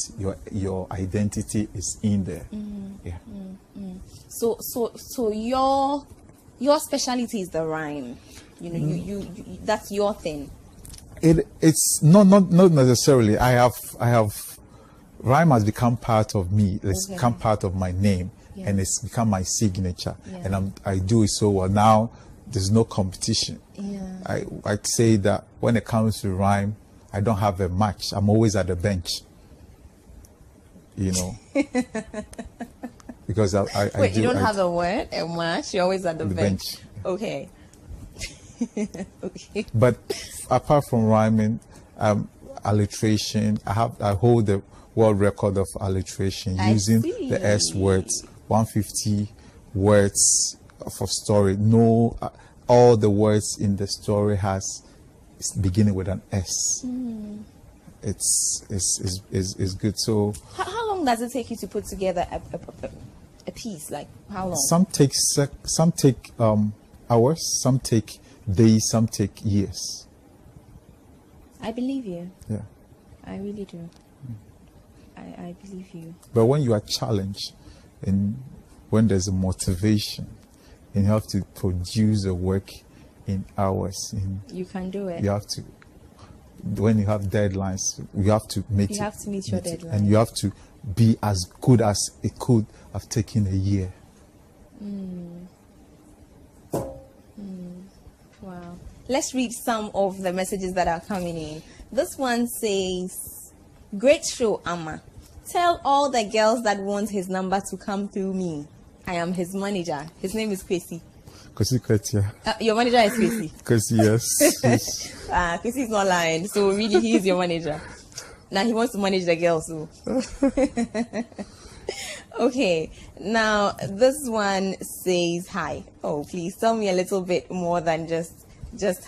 your identity is in there. Yeah. So your specialty is the rhyme. You know, you that's your thing. It's not necessarily. I have rhyme has become part of me. It's become part of my name, and it's become my signature. And I do it so well now. There's no competition. I'd say that when it comes to rhyme, I don't have a match. I'm always at the bench. You know. Because Wait, you don't have a word, a match? You're always at the bench. Okay. Okay. But apart from rhyming, alliteration, I hold the world record of alliteration using the S words, 150 words for story. No, all the words in the story it's beginning with an S. It's good. So how long does it take you to put together a piece? Like how long? Some take hours, some take days, some take years. I believe you. Yeah. I really do. I believe you. But when you are challenged and when there's a motivation and you have to produce a work in hours, you can do it. You have to. When you have deadlines, you have to make it. You have to meet your deadline. And you have to be as good as it could have taken a year. Wow. Let's read some of the messages that are coming in. This one says, great show, Amma. Tell all the girls that want his number to come through me. I am his manager. His name is Kwesi. Your manager is Kwesi. Kwesi, yes. Kwesi is not lying. So really, he is your manager. Now he wants to manage the girls. So. Okay. Now this one says hi. Oh, please tell me a little bit more than just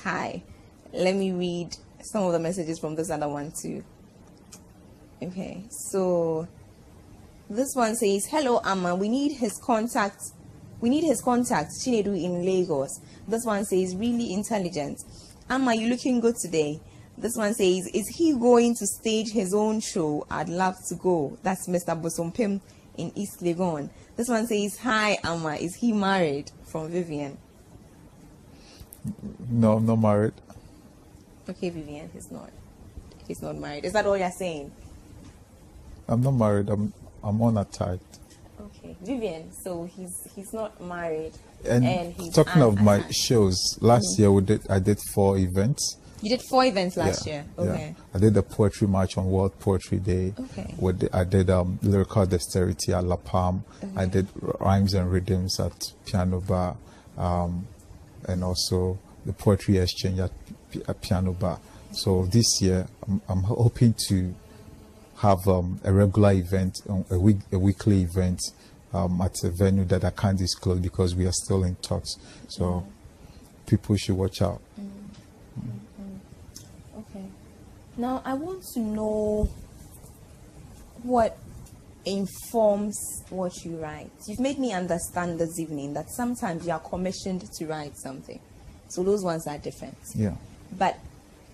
hi. Let me read some of the messages from this other one too. Okay, so this one says, hello Amma, we need his contact Chinedu in Lagos. This one says, really intelligent. Amma, you looking good today. This one says, is he going to stage his own show? I'd love to go. That's Mr. Bosompim in East Legon. This one says, hi Amma, is he married? From Vivian. No, I'm not married. Okay, Vivian, he's not married. Is that all you're saying? I'm not married. I'm unattached. Okay, Vivian. So he's not married. And he's talking of my shows, last year I did 4 events. You did 4 events last year. Okay. Yeah. I did the poetry march on World Poetry Day. Okay. I did lyrical dexterity at La Palm. Okay. I did rhymes and rhythms at Piano Bar, and also the poetry exchange at Piano Bar. So this year I'm hoping to have a regular event, a weekly event at a venue that I can't disclose because we are still in talks. So people should watch out. Okay. Now I want to know what informs what you write. You've made me understand this evening that sometimes you are commissioned to write something. So those ones are different. Yeah. But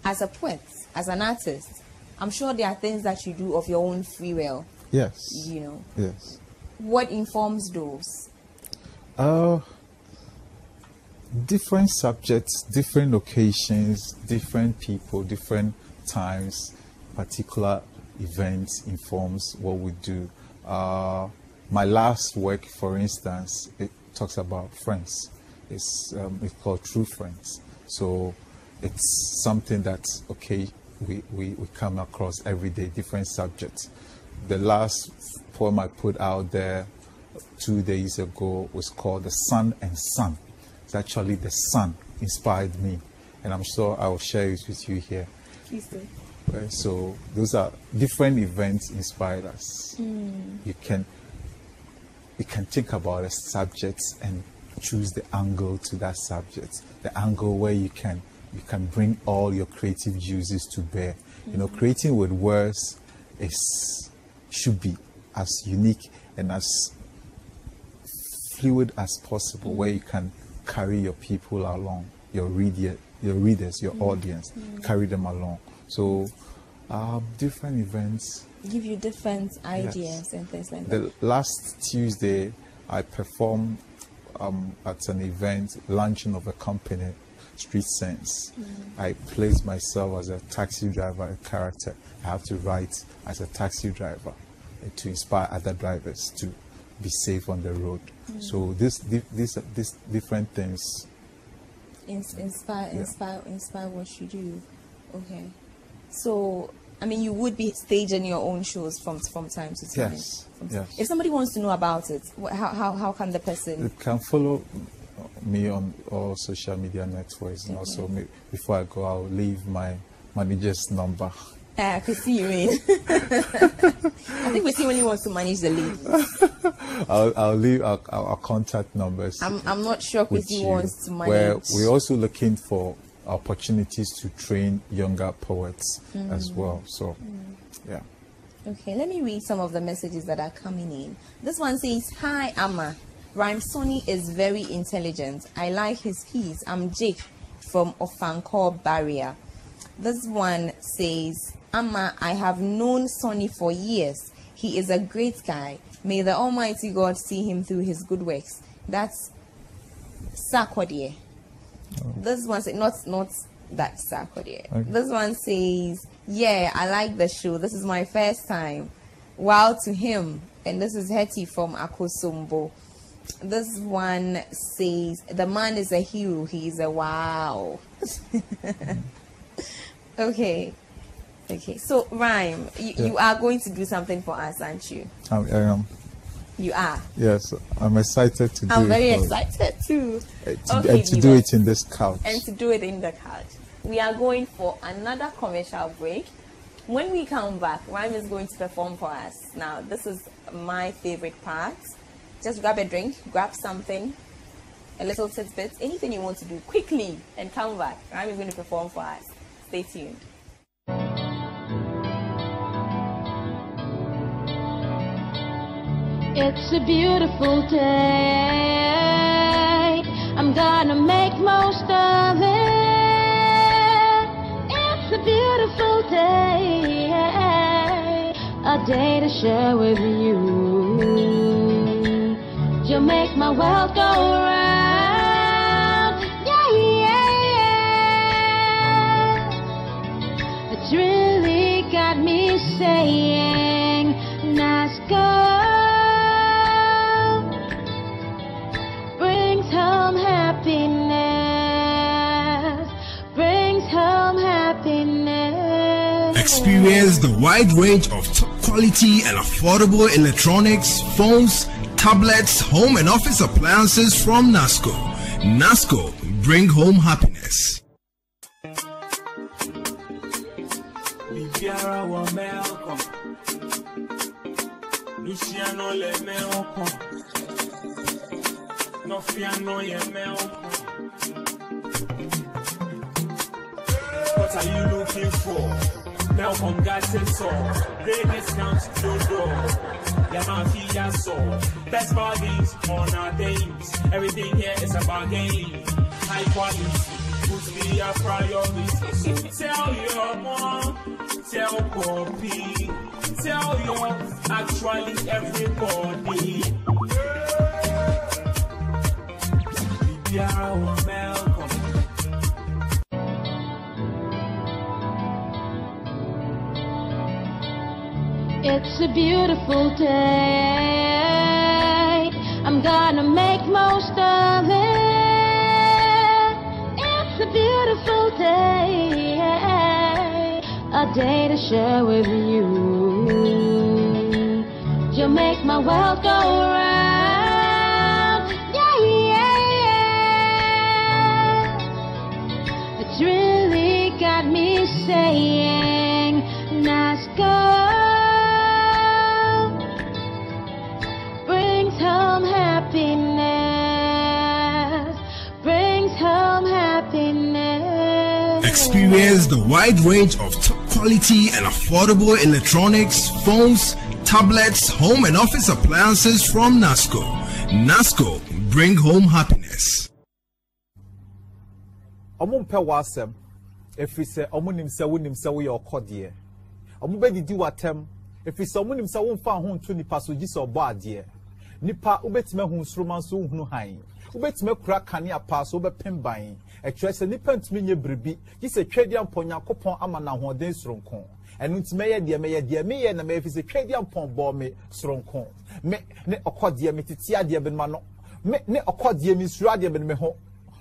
as a poet, as an artist, I'm sure there are things that you do of your own free will. Yes. You know. Yes. What informs those? Different subjects, different locations, different people, different times, particular events informs what we do. My last work, for instance, it talks about friends. It's called True Friends. So it's something that, okay, we come across every day, different subjects. The last poem I put out there 2 days ago was called The Sun and Sun. It's actually the sun inspired me, and I'm sure I will share it with you here. Please do. Right, so those are different events inspired us. You can think about a subject and choose the angle to that subject, the angle where you can you can bring all your creative juices to bear. You know, creating with words should be as unique and as fluid as possible, where you can carry your people along, your readers, your audience, carry them along. So different events give you different ideas and things like that. The last Tuesday, I performed at an event, launching of a company, Street Sense. I placed myself as a taxi driver, a character. I have to write as a taxi driver to inspire other drivers to be safe on the road. So these different things inspire what you do. Okay. So I mean, you would be staging your own shows from time to time. Yes. If somebody wants to know about it, how can the person? You can follow me on all social media networks, and also before I go, I'll leave my manager's number. I can see you in. I think Chrissy only wants to manage the lead. I'll leave our contact numbers. I'm not sure Chrissy wants to manage. Where we're also looking for opportunities to train younger poets as well. So, yeah. Okay, let me read some of the messages that are coming in. This one says, "Hi, Amma. Rhyme Sony is very intelligent. I like his piece. I'm Jake from Ofankor Barrier." This one says, "Amma, I have known Sony for years. He is a great guy. May the Almighty God see him through his good works." That's Sakwadie. This one says, not that Sakwadie. Okay. This one says, "Yeah, I like the show. This is my first time. Wow to him." And this is Hetty from Akosombo. This one says, "The man is a hero. He is a wow." Okay. So, Rhyme, you are going to do something for us, aren't you? I am. You are? Yes, I'm excited to do it. I'm very excited too. To do it in this couch. And to do it in the couch. We are going for another commercial break. When we come back, Rhyme is going to perform for us. Now, this is my favorite part. Just grab a drink, grab something, a little tidbit, anything you want to do quickly, and come back. Rhyme is going to perform for us. Stay tuned. It's a beautiful day. I'm gonna make most of it. It's a beautiful day, a day to share with you. You make my world go round. Yeah, yeah, yeah. It's really got me saying, let's go. Brings home happiness. Experience the wide range of top quality and affordable electronics, phones, tablets, home and office appliances from NASCO. NASCO, bring home happiness. Luciano le meoko. No fiano ye meoko. What are you looking for? Melcom got it so. Great discounts, no door. Yamafia so. Best bodies on our days. Everything here is a bargain. High quality. Put me a priority. Tell your mom. Tell Poppy. Tell your actually everybody. It's a beautiful day. I'm gonna make most of it. It's a beautiful day, a day to share with you. You make my world go round. Yeah, yeah, yeah. It's really got me saying, let's go. Brings home happiness. Brings home happiness. experience the wide range of top quality and affordable electronics, phones, tablets, home and office appliances from NASCO. NASCO, bring home happiness. Omo mpe wasem efise omo nimse wonimse wo ye okode omo bedidi watem efise omo nimse wo mfa ho nto nipa so gise obo ade nipa ubetime hu nsroma so hunu han ubetime kura kane apa so obepem ban ekyerese nipa ntime nye bribi gise twedi amponya kopon ama na hoden sronkon enu ntime ye de meye na me efise twedi ampon bo me sronkon me ne okode me titi ade be no me ne okode mi suru ade be me ho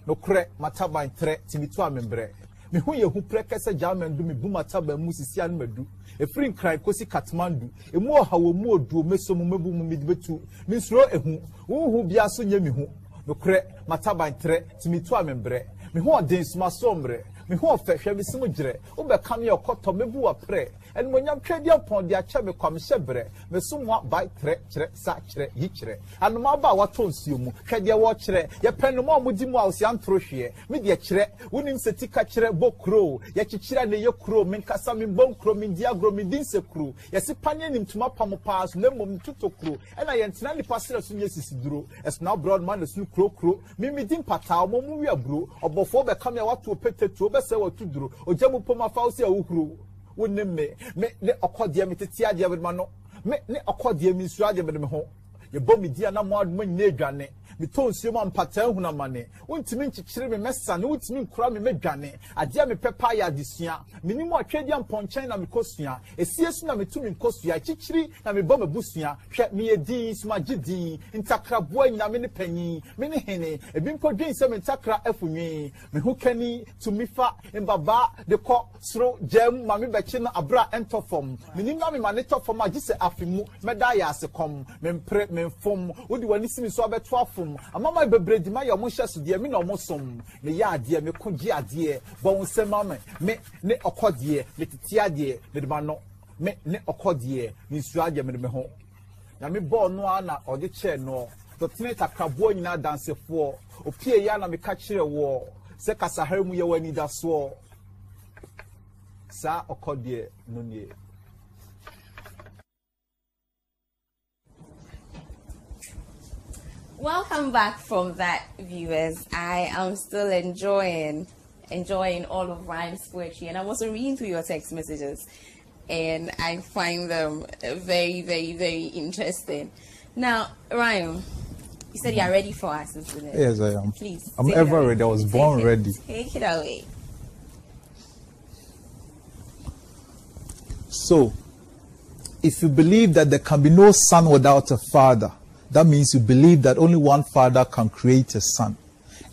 no kre mataban tre timitu amembre me hu ye hu prekese jamendo me bu mataban mu sisi an madu efrin kran kosi katmandu emu ohawo mu oduo mesomu mebu mu midbetu me suro ehu hu bia so nya me hu no kre mataban tre timitu amembre me hu odin suma sombre me hu ofehwe me simu gire obekam ye okoto mebu apre en monyam twedi apon de acha me kwam hyebre me sumwa bai tre kire sa kire yi kire anoma ba wato nsuo mu twede wo kire ye penno amudi mu awsi antro hwe me de kire wonim setika kire bokro ye kikira ne ye kro men kasa me bon kro men dia gro men din se kro ye se panye nim tuma pam pass na mom tuto kro ena ye ntena ni pasira so ye sisiduro es now broad man so kro me din pata mo mu wi abro obofo be kam ye wato petetu be se watu duro ojamu poma fausi a uhuru wonem me ne okode me tete ade abedma no me ne okode me nsu ade abedme ho ye bom dia na mo aduma nyina adwane me tonsuo ma mpata ehuna mane wontimi nchichire me mesa ne wontimi nkura me medwane ade me pepa ya adesua minimu atwedi amponchen na me kosua esiesu na metumi nkosua chichiri na me bom abusua hwe me yedi suma gidi ntakrabo nyina me ne panyi me ne hene ebi nkodwen se me ntakra afunwi me hukani tumifa mbaba de ko sro jam ma me bechi na abra entofom minimu na me mane tofom agise afimu meda ya asekom me mpre me fom wodi wani simi so abeto afom amama bebredi ma yomo hyeso de me na omosom me ya ade me kogi ade bon sema me ne okode me titi ade me de ma no me ne okode me nsu ade me de me ho na me bo no ana ode che no to tene takrabo nyina dansefo opie ya na me ka kire wo se kasahare mu ye wani da so sa okode no nie. Welcome back from that, viewers. I am still enjoying all of Ryan's poetry, and I'm also reading through your text messages, and I find them very, very, very interesting. Now, Ryan, you said you're ready for us, isn't it? Yes, I am. Please. I'm ever ready. I was born ready. Take it away. So, if you believe that there can be no son without a father, that means you believe that only one father can create a son.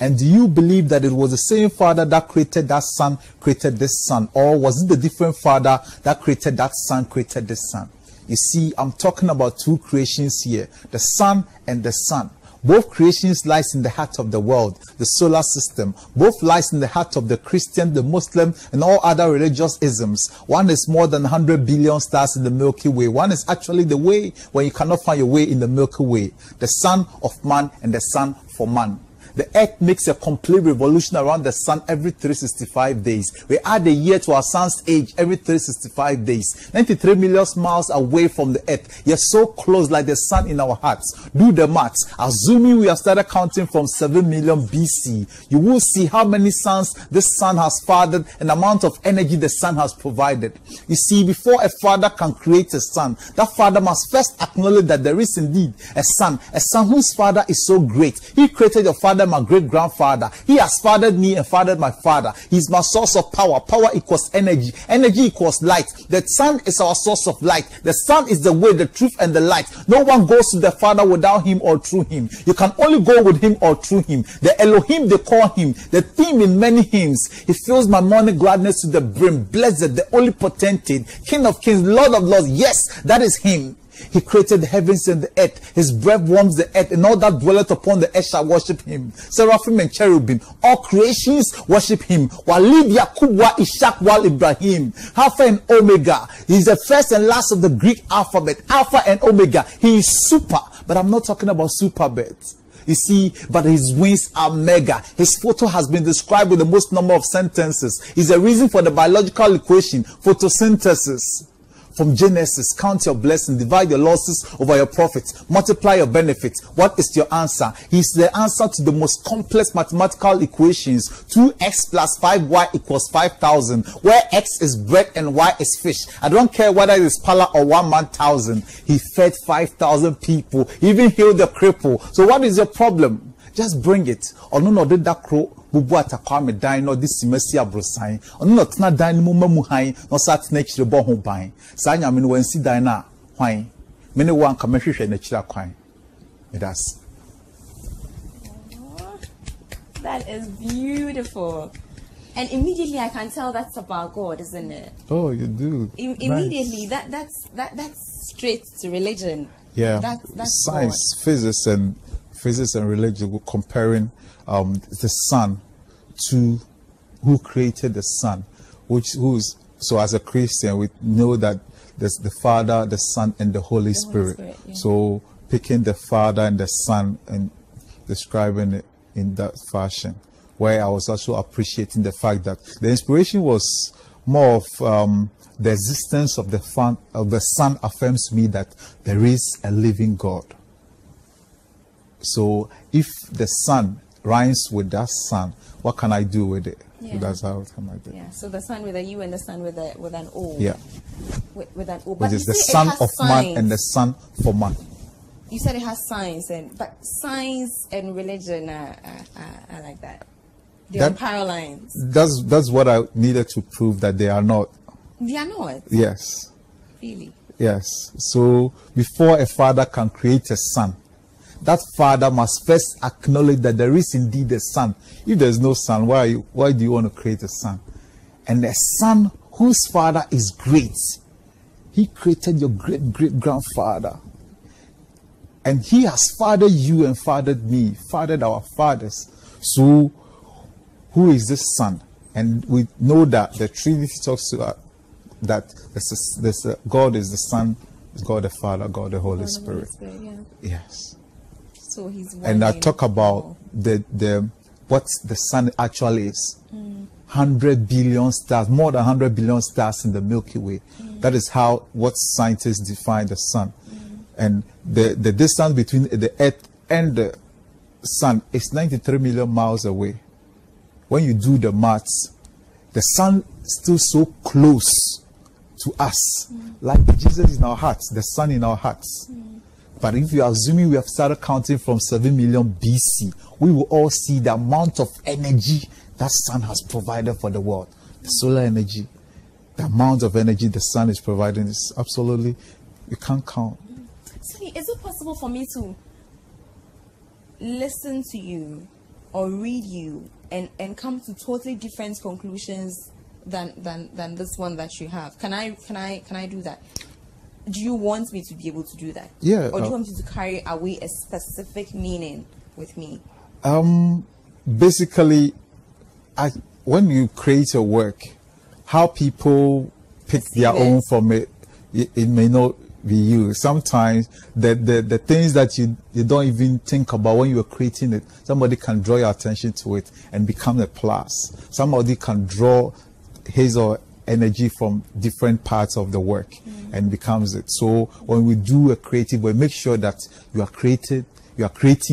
And do you believe that it was the same father that created that son, created this son? Or was it the different father that created that son, created this son? You see, I'm talking about two creations here, the sun and the sun. Both creations lies in the heart of the world, the solar system. Both lies in the heart of the Christian, the Muslim, and all other religious isms. One is more than 100 billion stars in the Milky Way. One is actually the way when you cannot find your way in the Milky Way. The sun of man and the sun for man. The earth makes a complete revolution around the sun every 365 days. We add a year to our sun's age every 365 days. 93 million miles away from the earth. You're so close like the sun in our hearts. Do the maths. Assuming we have started counting from 7 million BC, you will see how many suns this sun has fathered and the amount of energy the sun has provided. You see, before a father can create a son, that father must first acknowledge that there is indeed a son whose father is so great. He created your father, my great-grandfather. He has fathered me and fathered my father. He's my source of power. Power equals energy. Energy equals light. The sun is our source of light. The sun is the way, the truth, and the light. No one goes to the Father without him or through him. You can only go with him or through him. The Elohim, they call him. The theme in many hymns. He fills my morning gladness to the brim. Blessed, the only potentate, King of kings, Lord of lords. Yes, that is him. He created the heavens and the earth. His breath warms the earth, and all that dwelleth upon the earth shall worship him. Seraphim and cherubim, all creations worship him. Walid Yakub wa Ishak wal Ibrahim. Alpha and Omega. He is the first and last of the Greek alphabet. Alpha and Omega. He is super. But I'm not talking about super birds. You see, but his wings are mega. His photo has been described with the most number of sentences. Is a reason for the biological equation, photosynthesis. From Genesis, count your blessings, divide your losses over your profits, multiply your benefits. What is your answer? He's the answer to the most complex mathematical equations. 2x plus 5y equals 5,000, where x is bread and y is fish. I don't care whether it is pala or 1,000. He fed 5,000 people. He even healed the cripple. So what is your problem? Just bring it. Or no, did that crow. Bubu atakwame dan no this simesi abrosan ono no tena dan mu mamu han no sat na kire bo ho ban sa nyame no wansi dan na hwan me ne wan ka mehwehwe na kire kwan it does. That is beautiful. And immediately I can tell that's about God, isn't it? Oh, you do. Immediately nice. that's straight to religion. Yeah. That's science, God. physics and religion were comparing the sun to who created the sun, who's so as a Christian we know that there's the Father, the Son, and the Holy Spirit. Yeah. So picking the Father and the Son and describing it in that fashion, where I was also appreciating the fact that the inspiration was more of the existence of the Son affirms to me that there is a living God. So if the Son rhymes with that sun, what can I do with it? Yeah. That's how can I do it. Yeah. So the sun with a U and the sun with an O. Yeah. With an O. But it is the Son of man and the Son for man. You said it has science, but science and religion are like that. They're on parallel lines. That's what I needed to prove that they are not. They are not. Yes. Really. Yes. So before a father can create a son, that father must first acknowledge that there is indeed a son. If there's no son, why do you want to create a son? And a son whose father is great. He created your great-great-grandfather. And he has fathered you and fathered me, fathered our fathers. So, who is this son? And we know that the Trinity talks about that God is the Son, God the Father, God the Holy Spirit. Yeah. Yes. So he's one. And I talk about the what the sun actually is. 100 billion stars, more than 100 billion stars in the Milky Way. That is what scientists define the sun. And the distance between the Earth and the sun is 93 million miles away. When you do the maths, the sun is still so close to us, like Jesus in our hearts, the sun in our hearts. But if you are assuming we have started counting from 7 million BC, we will all see the amount of energy that sun has provided for the world. The solar energy, the amount of energy the sun is providing is absolutely, you can't count. Sony, is it possible for me to listen to you or read you and come to totally different conclusions than this one that you have? Can I do that? Do you want me to be able to do that? Yeah. Or do you want me to carry away a specific meaning with me? Basically, when you create a work, how people pick their own from it may not be you. Sometimes the things that you don't even think about when you are creating it, somebody can draw your attention to it and become a plus. Somebody can draw his or energy from different parts of the work and becomes it. So when we do a creative, we make sure that you are creating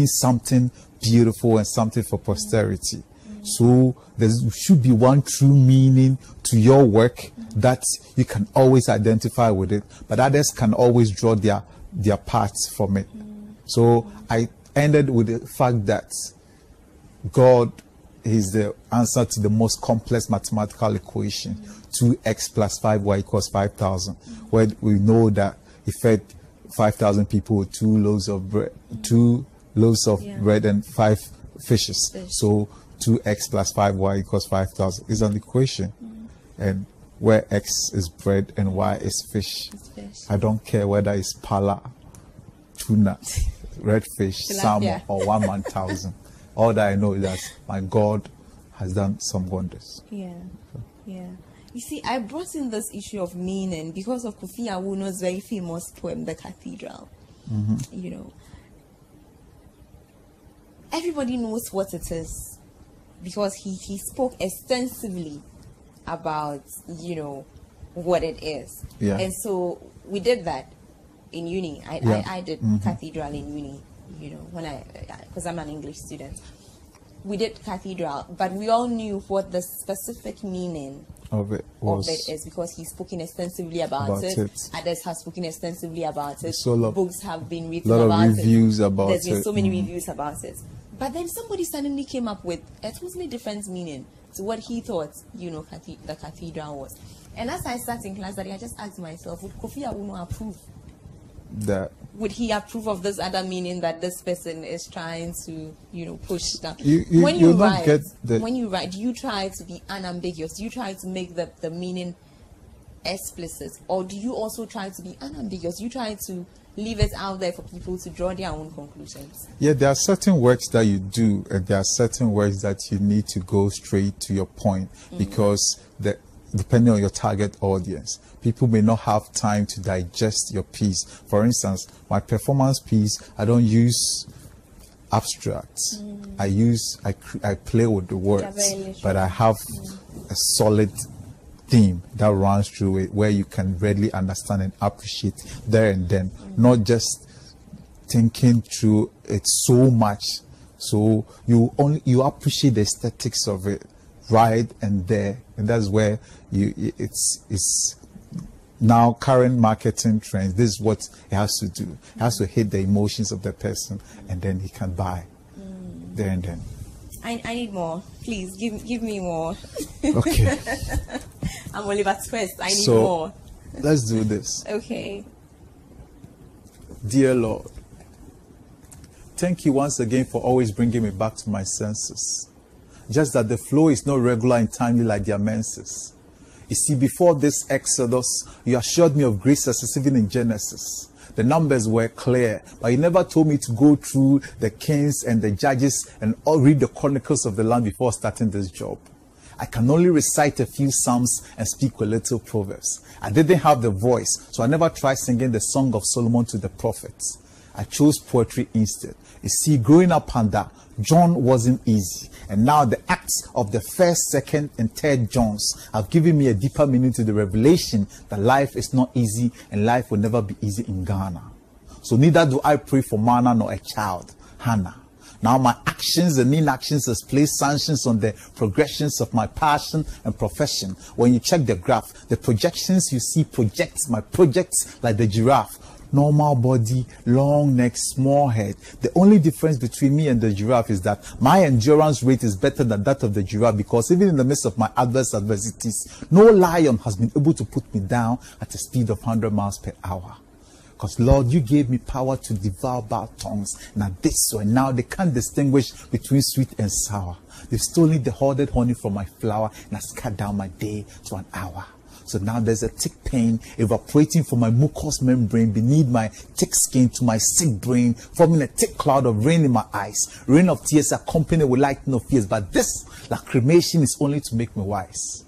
something beautiful and something for posterity. So there should be one true meaning to your work that you can always identify with it, but others can always draw their parts from it. So I ended with the fact that God is the answer to the most complex mathematical equation, 2x plus 5y equals 5,000, where we know that he fed 5,000 people with 2 loaves of bread and 5 fishes. So 2x plus 5y equals 5,000 is an equation. And where x is bread and y is fish. I don't care whether it's pala, tuna, redfish, salmon, or 1,000. All that I know is that my God has done some wonders. Yeah. You see, I brought in this issue of meaning because of Kofi Awuno's very famous poem, The Cathedral. You know, everybody knows what it is because he spoke extensively about, you know, what it is. Yeah. And so we did that in uni. I did cathedral in uni, you know, because I'm an English student. We did cathedral, but we all knew what the specific meaning of it is because he's spoken extensively about it. Others have spoken extensively about it. Books have been written about it. A lot of reviews about it. There's been so many reviews about it. But then somebody suddenly came up with a totally different meaning to what he thought, you know, the cathedral was. And as I sat in class, I just asked myself, would Kofi Awuno approve? Would he approve of this other meaning that this person is trying to, you know, push down? When you write, do you try to be unambiguous? Do you try to make the meaning explicit, or do you also try to be unambiguous? You try to leave it out there for people to draw their own conclusions? Yeah, there are certain works that you do, and there are certain works that you need to go straight to your point because depending on your target audience, people may not have time to digest your piece. For instance, my performance piece, I don't use abstracts. I play with the words, but I have a solid theme that runs through it where you can readily understand and appreciate there and then, not just thinking through it so much. So you appreciate the aesthetics of it right and there, and that's where it's now current marketing trends. This is what it has to do. It has to hit the emotions of the person, and then he can buy there and then. I need more. Please give me more. Okay. I'm Oliver's first. I need more. Let's do this. Okay. Dear Lord, thank you once again for always bringing me back to my senses. Just that the flow is not regular and timely like their menses. You see, before this exodus, you assured me of great success even in Genesis. The numbers were clear, but you never told me to go through the kings and the judges and all read the chronicles of the land before starting this job. I can only recite a few psalms and speak a little proverbs. I didn't have the voice, so I never tried singing the Song of Solomon to the prophets. I chose poetry instead. You see, growing up under John wasn't easy. And now the acts of the first, second, and third Johns have given me a deeper meaning to the revelation that life is not easy and life will never be easy in Ghana. So neither do I pray for Mana nor a child, Hannah. Now my actions and inactions has placed sanctions on the progressions of my passion and profession. When you check the graph, the projections you see projects my projects like the giraffe. Normal body, long neck, small head. The only difference between me and the giraffe is that my endurance rate is better than that of the giraffe, because even in the midst of my adversities, no lion has been able to put me down at a speed of 100 miles per hour. Because Lord, you gave me power to devour bad tongues. Now this way, now they can't distinguish between sweet and sour. They've stolen the hoarded honey from my flower and has cut down my day to an hour. So now there's a thick pain evaporating from my mucous membrane beneath my thick skin to my sick brain, forming a thick cloud of rain in my eyes. Rain of tears accompanied with lightning of fears. But this lacrimation is only to make me wise.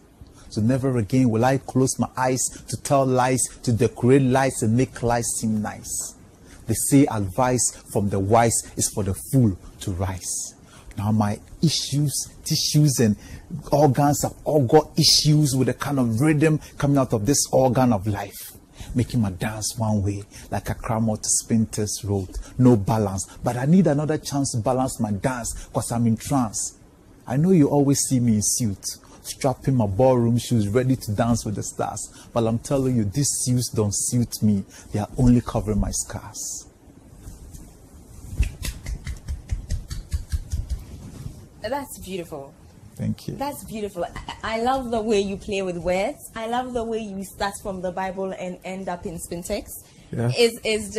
So never again will I close my eyes to tell lies, to decorate lies and make lies seem nice. They say advice from the wise is for the fool to rise. Now my issues, tissues and organs have all got issues with the kind of rhythm coming out of this organ of life. Making my dance one way, like a crammer to Spinter's road. No balance, but I need another chance to balance my dance because I'm in trance. I know you always see me in suit, strapping my ballroom shoes, ready to dance with the stars. But I'm telling you, these suits don't suit me. They are only covering my scars. That's beautiful. Thank you. That's beautiful. I love the way you play with words. I love the way you start from the Bible and end up in Spintex. Yeah. It's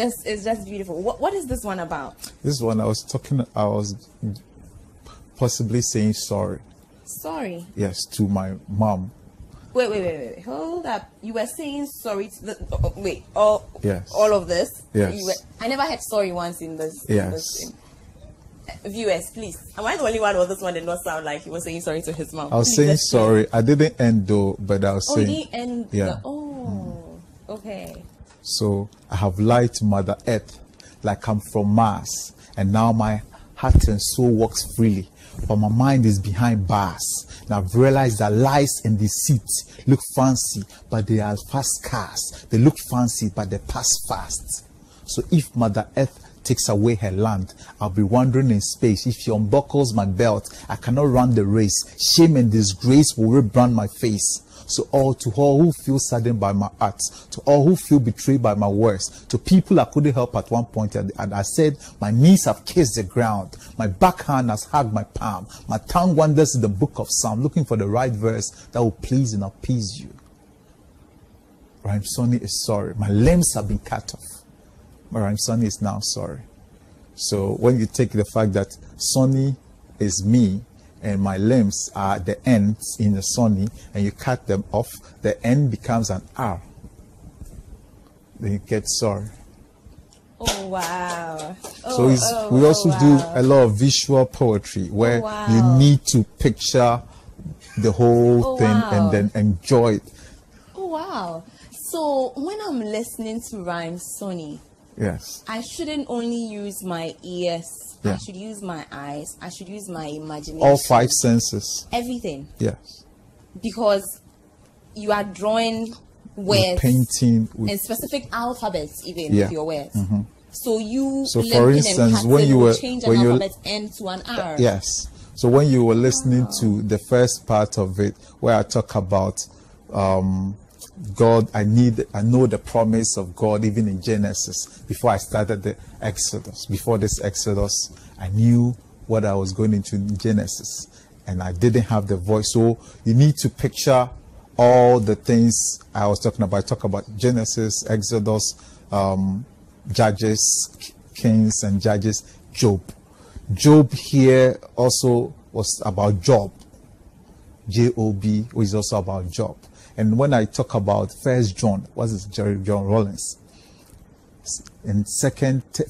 just beautiful. What is this one about? This one I was possibly saying sorry. Sorry? Yes, to my mom. Wait. Hold up. You were saying sorry to the... Yes. All of this? Yes. I never heard sorry once in this. Yes. Viewers, please. Am I the only one or this one did not sound like he was saying sorry to his mom? I was saying sorry. I didn't end though, but I was saying... Oh, you didn't end? Yeah. Okay. So I have lied to Mother Earth like I'm from Mars. And now my heart and soul works freely, but my mind is behind bars. And I've realized that lies and deceit look fancy, but they are fast cars. They look fancy, but they pass fast. So if Mother Earth takes away her land, I'll be wandering in space. If she unbuckles my belt, I cannot run the race. Shame and disgrace will rebrand my face. So to all who feel saddened by my acts, to all who feel betrayed by my words, to people I couldn't help at one point, and I said, my knees have kissed the ground, my backhand has hugged my palm, my tongue wanders in the book of Psalm, looking for the right verse that will please and appease you. Rhyme Sony is sorry. My limbs have been cut off. My Rhyme Sony is now sorry. So when you take the fact that Sony is me, and my limbs are the ends in the Sony, and you cut them off, the end becomes an R. Then you get sorry. Oh, wow. So we also do a lot of visual poetry where you need to picture the whole thing and then enjoy it. Oh, wow. So when I'm listening to Rhyme Sony, yes, I shouldn't only use my ears. Yeah. I should use my eyes. I should use my imagination. All five senses. Everything. Yes. Because you are drawing words, painting with and specific alphabets even with your words. So So for instance, when you were change an alphabet N to an R. Yes. So when you were listening to the first part of it, where I talk about God, I know the promise of God even in Genesis. Before I started the Exodus, before this Exodus, I knew what I was going into in Genesis, and I didn't have the voice. So you need to picture all the things I was talking about. I talk about Genesis, Exodus, Judges, Kings and Judges, Job. Job here also was about Job. J-O-B, which is also about Job. And when I talk about First John, what is Jerry John Rollins? In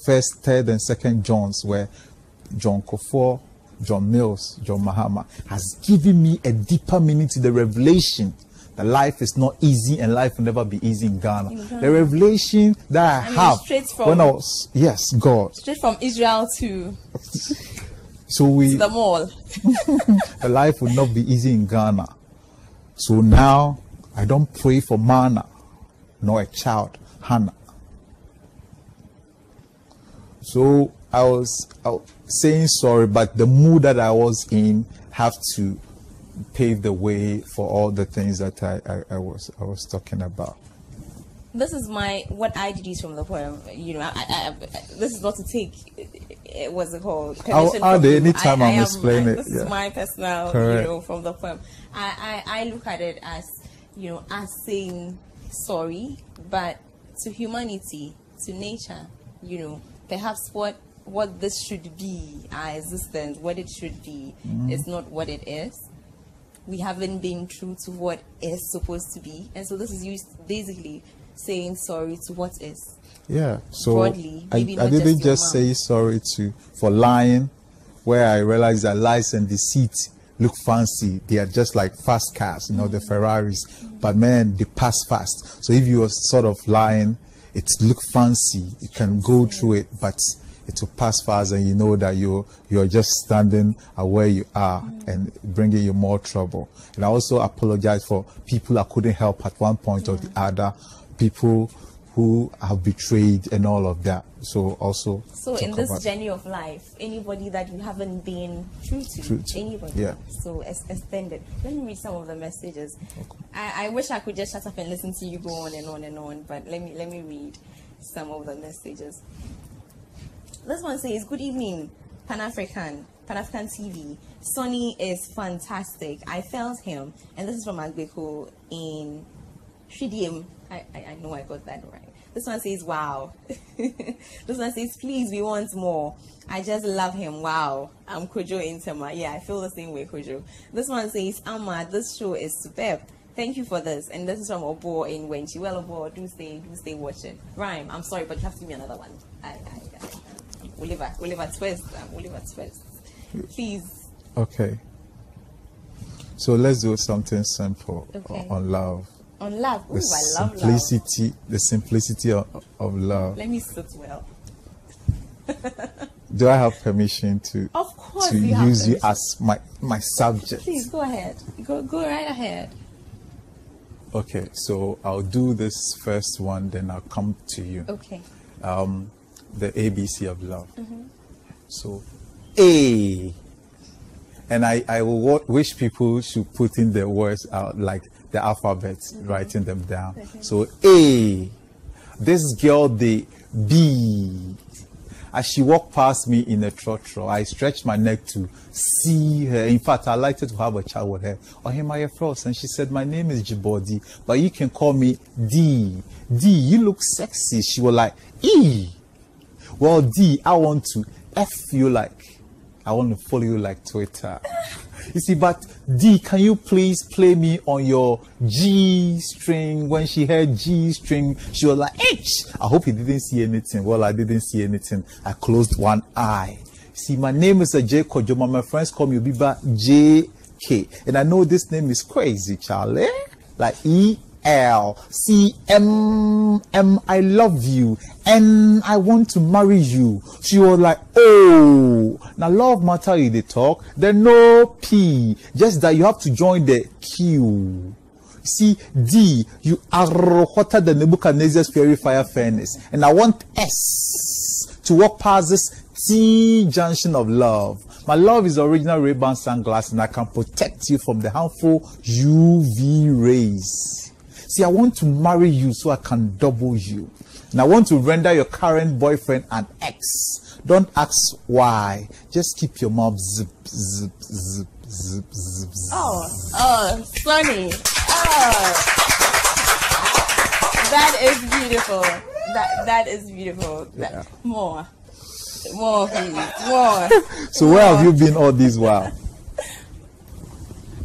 First, Third, and Second Johns, where John Kofor, John Mills, John Mahama has given me a deeper meaning to the revelation that life is not easy and life will never be easy in Ghana. The revelation that I have when I was God. Straight from Israel to the mall. The life will not be easy in Ghana. So now I don't pray for manna, nor a child, Hannah. So I was saying sorry, but the mood that I was in have to pave the way for all the things that I was talking about. This is what I deduce from the poem. You know, this is not to take what's it called? I'll add it anytime I'm explaining it. This is my personal, from the poem. I look at it as, as saying sorry, but to humanity, to nature, perhaps what this should be, our existence, what it should be, is not what it is. We haven't been true to what is supposed to be, and so this is used basically saying sorry to what is. Yeah. So broadly, I didn't just say sorry for lying, where I realized that lies and deceit look fancy. They are just like fast cars, the Ferraris. But man, they pass fast. So if you are sort of lying, it look fancy. You can go through it, but it will pass fast, and you know that you're just standing where you are and bringing you more trouble. And I also apologize for people I couldn't help at one point or the other, people who have betrayed and all of that. So also. So in this journey of life, anybody that you haven't been true to. Anybody. Yeah. So extended. Let me read some of the messages. Okay. I wish I could just shut up and listen to you go on and on and on, but let me read some of the messages. This one says, "Good evening, Pan-African TV. Sony is fantastic. I felt him." And this is from Agbeko in Shidium. I know I got that right. This one says, "Wow." This one says, "Please, we want more. I just love him. Wow." I'm Kojo Intema. Yeah, I feel the same way, Kojo. This one says, "Amma, this show is superb. Thank you for this." And this is from Obo in Wenchi. Well, Obo, do stay watching. Rhyme, I'm sorry, but you have to give me another one. Oliver Twist. Please. Okay. So let's do something simple on love. On love. Ooh, I love love. The simplicity of love. Let me sit well. Do I have permission to Of course to you have use you permission. as my subject? Please go ahead. Go right ahead. Okay, so I'll do this first one, then I'll come to you. Okay. The ABC of love. So, A. And I will wish people should put in the words out like the alphabet, writing them down. So, A. This girl, the B. As she walked past me in a trotro, I stretched my neck to see her. In fact, I liked to have a chat with her. Oh, hey, my frost. And she said, my name is Jibodi, but you can call me D. D, you look sexy. She was like, E. Well, D, I want to F you like, I want to follow you like Twitter. You see, but D, can you please play me on your G string? When she heard G string, she was like, H. I hope you didn't see anything. Well, I didn't see anything. I closed one eye. See, my name is J. Kojoma. My friends call me Biba JK. And I know this name is crazy, Charlie. Like ELCMM, I love you and I want to marry you. She was like, oh, now love matter you they talk. There's no P, just that you have to join the Q. See, D, you are hotter than Nebuchadnezzar's fiery fire furnace. And I want S to walk past this T junction of love. My love is original Ray-Ban sunglasses and I can protect you from the harmful UV rays. See, I want to marry you so I can double you. And I want to render your current boyfriend an ex. Don't ask why. Just keep your mouth zip, zip, zip, zip, zip, zip. Oh, Sonny. Oh. That is beautiful. That is beautiful. Yeah. More, please. More. So where have you been all this while?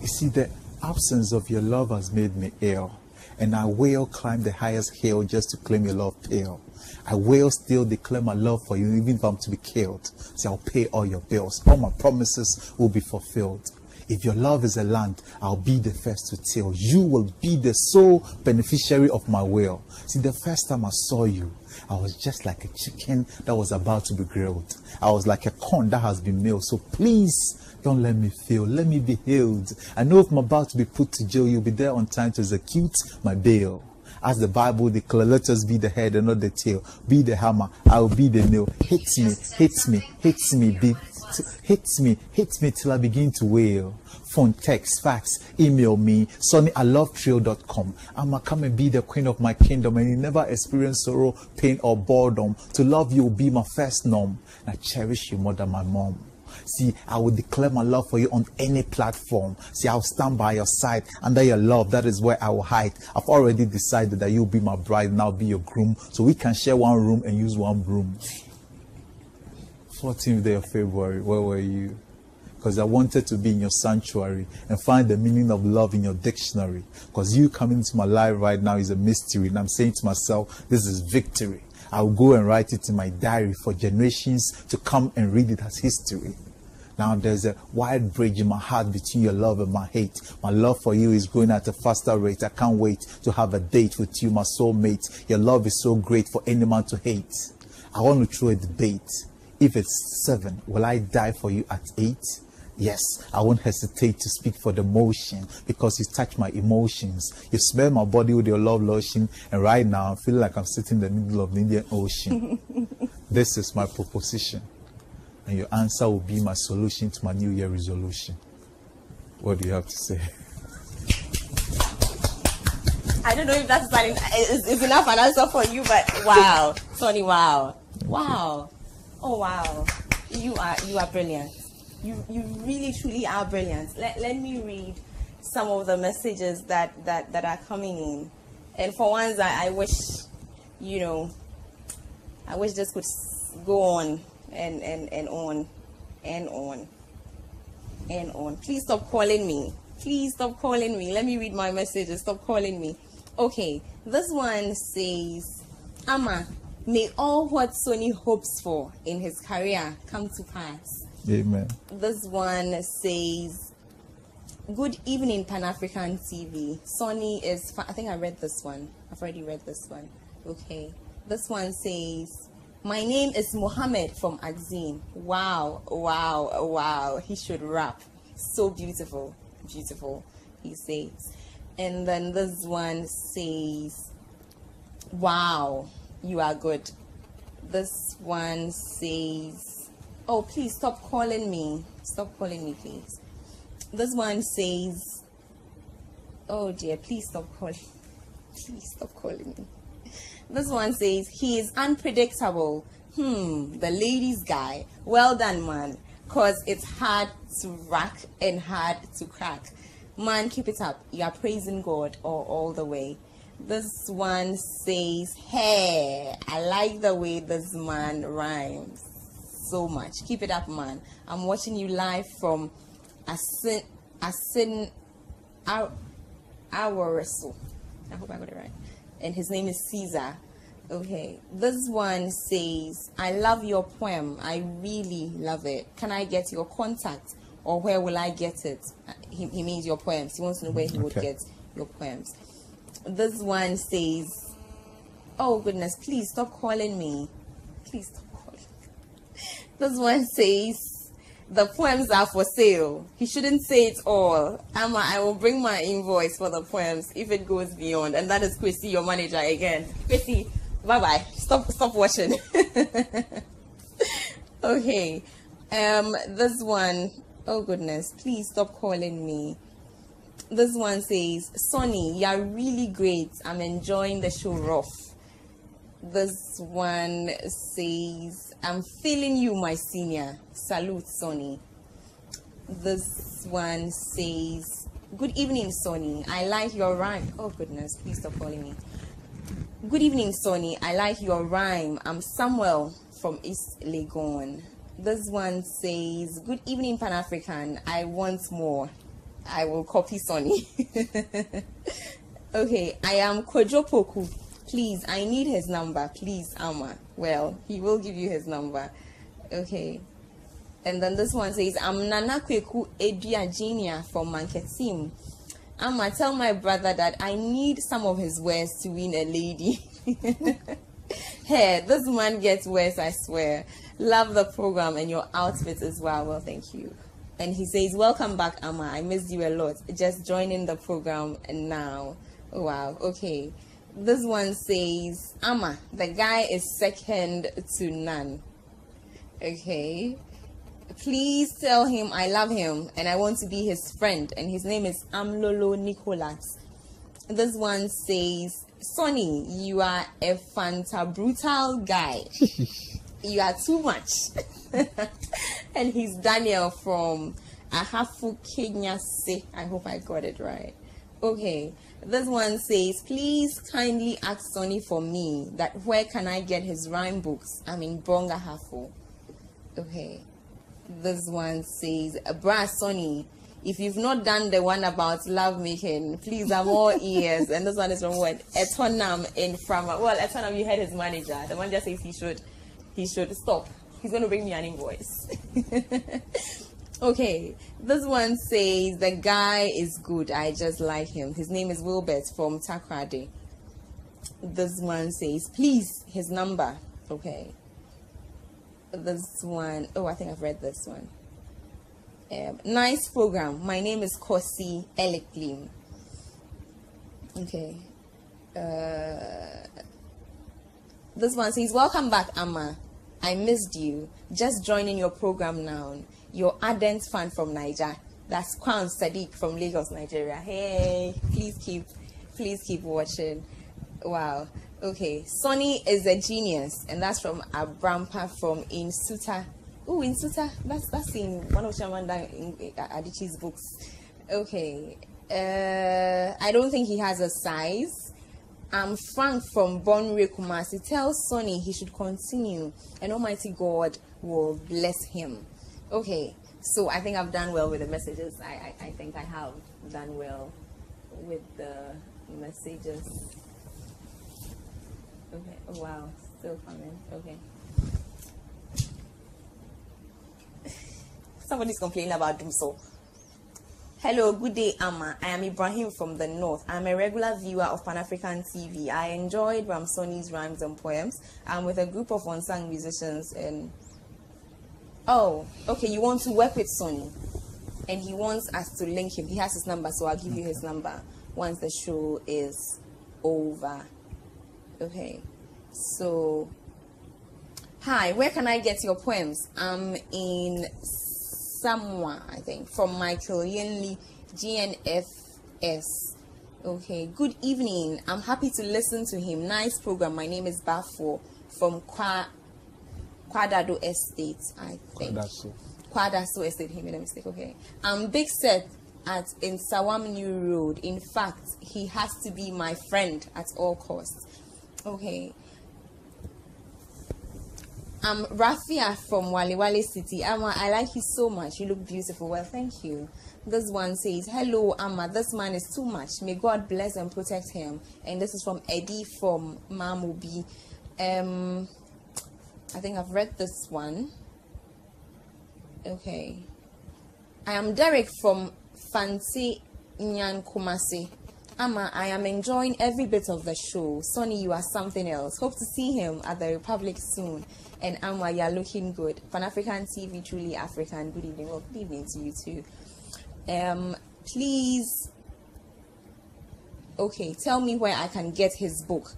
You see, the absence of your love has made me ill. And I will climb the highest hill just to claim your love pale. I will still declare my love for you, even if I'm to be killed. See, I'll pay all your bills. All my promises will be fulfilled. If your love is a land, I'll be the first to till. You will be the sole beneficiary of my will. See, the first time I saw you, I was just like a chicken that was about to be grilled. I was like a corn that has been milled. So please, don't let me fail. Let me be healed. I know if I'm about to be put to jail, you'll be there on time to execute my bail. As the Bible declares, let us be the head and not the tail. Be the hammer, I will be the nail. Hit me, hit me till I begin to wail. Phone, text, fax, email me, Sony@lovetrio.com. I'ma come and be the queen of my kingdom, and you never experience sorrow, pain, or boredom. To love you will be my first norm. And I cherish you more than my mom. See, I will declare my love for you on any platform. See, I'll stand by your side under your love. That is where I will hide. I've already decided that you'll be my bride and I'll be your groom. So we can share one room and use one broom. 14th day of February, where were you? Because I wanted to be in your sanctuary and find the meaning of love in your dictionary. Because you coming into my life right now is a mystery. And I'm saying to myself, this is victory. I'll go and write it in my diary for generations to come and read it as history. Now there's a wide bridge in my heart between your love and my hate. My love for you is growing at a faster rate. I can't wait to have a date with you, my soulmate. Your love is so great for any man to hate. I want to throw a debate. If it's 7, will I die for you at 8? Yes, I won't hesitate to speak for the motion because you touch my emotions. You smell my body with your love lotion, and right now I feel like I'm sitting in the middle of the Indian Ocean. This is my proposition, and your answer will be my solution to my New Year resolution. What do you have to say? I don't know if that's is enough an answer for you, but wow, Sonny, wow, wow, oh wow, you are brilliant. You really truly are brilliant. Let me read some of the messages that are coming in. And for once, I wish, I wish this could go on and on and on and on. Please stop calling me. Please stop calling me. Let me read my messages. Stop calling me. Okay, this one says, Amma, may all what Sony hopes for in his career come to pass. Amen. This one says, good evening, Pan-African TV. Sony is, I think I read this one. I've already read this one. Okay. This one says, My name is Mohammed from Axim. Wow, wow, wow. He should rap. So beautiful, beautiful, he says. And then this one says, wow, you are good. This one says, oh, please stop calling me. Stop calling me, please. This one says, oh dear, please stop calling. Please stop calling me. This one says, he is unpredictable. The ladies guy. Well done, man. Cause it's hard to rack and hard to crack. Man, keep it up. You are praising God all the way. This one says, hey, I like the way this man rhymes so much. Keep it up, man. I'm watching you live from Asin Awareso. I hope I got it right. And his name is Caesar. Okay, this one says, I love your poem. I really love it. Can I get your contact, or where will I get it? He means your poems. He wants to know where he would get your poems. This one says, oh goodness, please stop calling me. Please stop calling me. This one says, the poems are for sale. He shouldn't say it all. Amma, I will bring my invoice for the poems if it goes beyond. And that is Chrissy, your manager again. Chrissy, bye-bye. Stop watching. Okay. This one, oh goodness, please stop calling me. This one says, Sony, you are really great. I'm enjoying the show rough. This one says, I'm feeling you, my senior. Salute, Sony. This one says, good evening, Sony. I like your rhyme. Oh goodness, please stop calling me. Good evening, Sony. I like your rhyme. I'm Samuel from East Legon. This one says, good evening, Pan-African. I want more. I will copy Sony. Okay, I am Kojopoku. Please, I need his number. Please, Amma. Well, he will give you his number. Okay. And then this one says, I'm Nana Kweku Ediaginia from Manketim. Amma, tell my brother that I need some of his wares to win a lady. Hey, this man gets wares, I swear. Love the program and your outfit as well. Well, thank you. And he says, welcome back, Amma. I missed you a lot. Just joining the program now. Oh, wow. Okay. This one says, Amma, the guy is second to none. Okay. Please tell him I love him and I want to be his friend. And his name is Amlolo Nicholas. This one says, Sonny, you are a Fanta brutal guy. You are too much. And he's Daniel from Ahafu Kenya. I hope I got it right. Okay. This one says, please kindly ask Sonny for me that where can I get his rhyme books? I'm in Bonga Hafu. Okay. This one says, Bra Sonny, if you've not done the one about love making, please, I'm all ears. And this one is from what? Etonam in Frama. Well, Etonam, you heard his manager. The manager says he should stop. He's going to bring me an invoice. Okay, this one says, the guy is good. I just like him. His name is Wilbert from Takrade. This one says, please, his number. Okay. This one, oh, I think I've read this one. Nice program. My name is Kosi Eleklim. Okay. This one says, welcome back, Amma. I missed you. Just joining your program now. Your ardent fan from Niger. That's Kwan Sadiq from Lagos, Nigeria. Hey, please keep watching. Wow. Okay. Sonny is a genius, and that's from Abrampa from Insuta. Oh, Insuta. That's in one of Shamanda Adichie's books. Okay. I don't think he has a size. I'm Frank from Bonre Kumasi. Tell Sonny he should continue, and Almighty God will bless him. Okay, so I think I've done well with the messages. I think I have done well with the messages. Okay, oh, wow, still coming. Okay. Somebody's complaining about Dumso. Hello, good day, Amma. I am Ibrahim from the North. I'm a regular viewer of Pan-African TV. I enjoyed Sony's rhymes and poems. I'm with a group of unsung musicians and... Oh, okay, you want to work with Sony. And he wants us to link him. He has his number, so I'll give you his number once the show is over. Okay, so... Hi, where can I get your poems? I'm in... Samoa, I think, from Michael Yenli, GNFS. Okay, good evening. I'm happy to listen to him. Nice program. My name is Bafo from Quadado Estate, I think. Quadaso Estate, he made a mistake, okay. Big Set in Sawam New Road. In fact, he has to be my friend at all costs. Okay. Rafia from Waliwale City. Amma, I like you so much. You look beautiful. Well, thank you. This one says, hello, Amma. This man is too much. May God bless and protect him. And this is from Eddie from Mamubi. I think I've read this one. Okay. I am Derek from Fancy Nyan Kumasi. Amma, I am enjoying every bit of the show. Sonny, you are something else. Hope to see him at the Republic soon. And Amma, you are looking good. Pan-African TV, truly African. Good evening. Well, good evening to you too. Please, okay, tell me where I can get his book.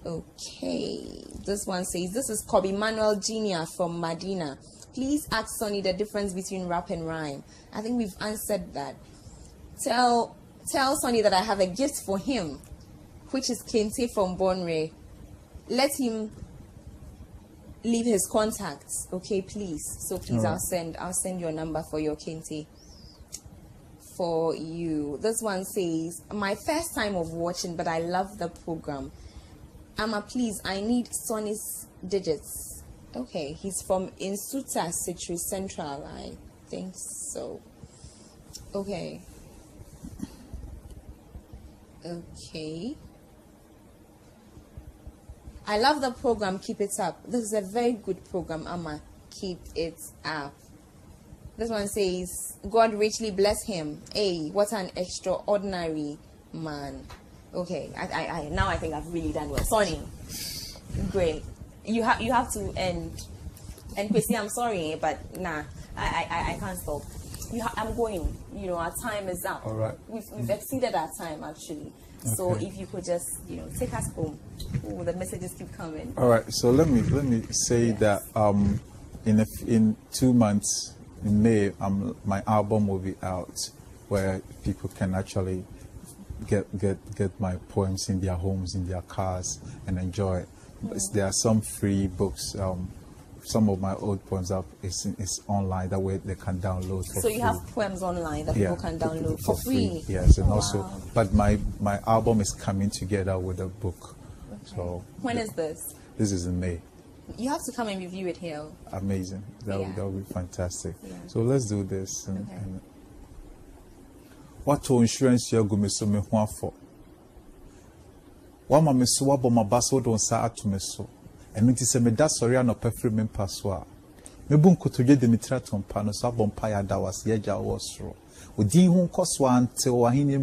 Okay, this one says, this is Kobe Manuel Jr. from Medina. Please ask Sonny the difference between rap and rhyme. I think we've answered that. Tell Sonny that I have a gift for him, which is Kente from Bonre. Let him leave his contacts, okay, please. So please, right. I'll send your number for your Kente for you. This one says, my first time of watching, but I love the program. Amma, please, I need Sonny's digits. Okay, he's from Insuta Citrus Central, I think so. Okay. Okay. I love the program. Keep it up. This is a very good program, Amma. Keep it up. This one says, God richly bless him. Hey, what an extraordinary man. Okay, I now I think I've really done well. Sonny, great. You have to end. And Chrissy, I'm sorry, but nah, I can't stop. I'm going. You know, our time is up. All right. We've exceeded our time actually. Okay. So if you could just, take us home. Ooh, the messages keep coming. All right. So let me say that in 2 months, in May, my album will be out, where people can actually get my poems in their homes, in their cars, and enjoy it. There are some free books. Some of my old poems is online. That way they can download for free. So you have poems online that people can download for free? Yes, and also, but my album is coming together with a book. Okay. So when is this? This is in May. You have to come and review it here. Amazing. That would be fantastic. Yeah. So let's do this. What insurance you go me so me ho afọ? Wa ma me so wa bo ma baso don sa atume so. Enu ti se me da sori ano pefre me mpaso a. Me bu nkotodwe de mitira tompa no so abompa ya da wase ya gya wo soro. Odin hu nkoso ante wo ahini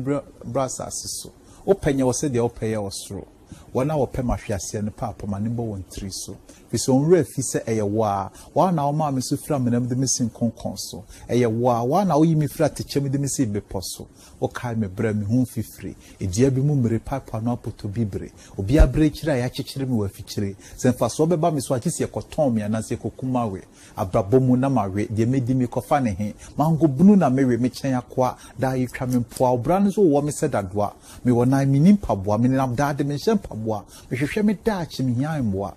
brasa asiso. Openye wo se de opeye wo soro. Wana wo pe mahwiase ne papa ma ne bo won tri so. Fi so nra fi se eye wa na wo ma me so fira menam de mesin konkon so. Eye wa na wo yimi fira techem de mesi bepo so. O kai me bra me hu fifiri. Edia bi mu mere papa no apoto bibre. Obi abre kira ya kekere me wa fikire. Se mfa so beba me so akisi ekoton me anase kokuma we. Abrabomu na mawe de medi me kofa ne he. Mango bunu na mewe me chen akwa da yitwa me mpoa obra no so wo me sedadoa. Me wona mi nimpa boa me nam da de me mpaboa me hwehwe me daachi me hian mboa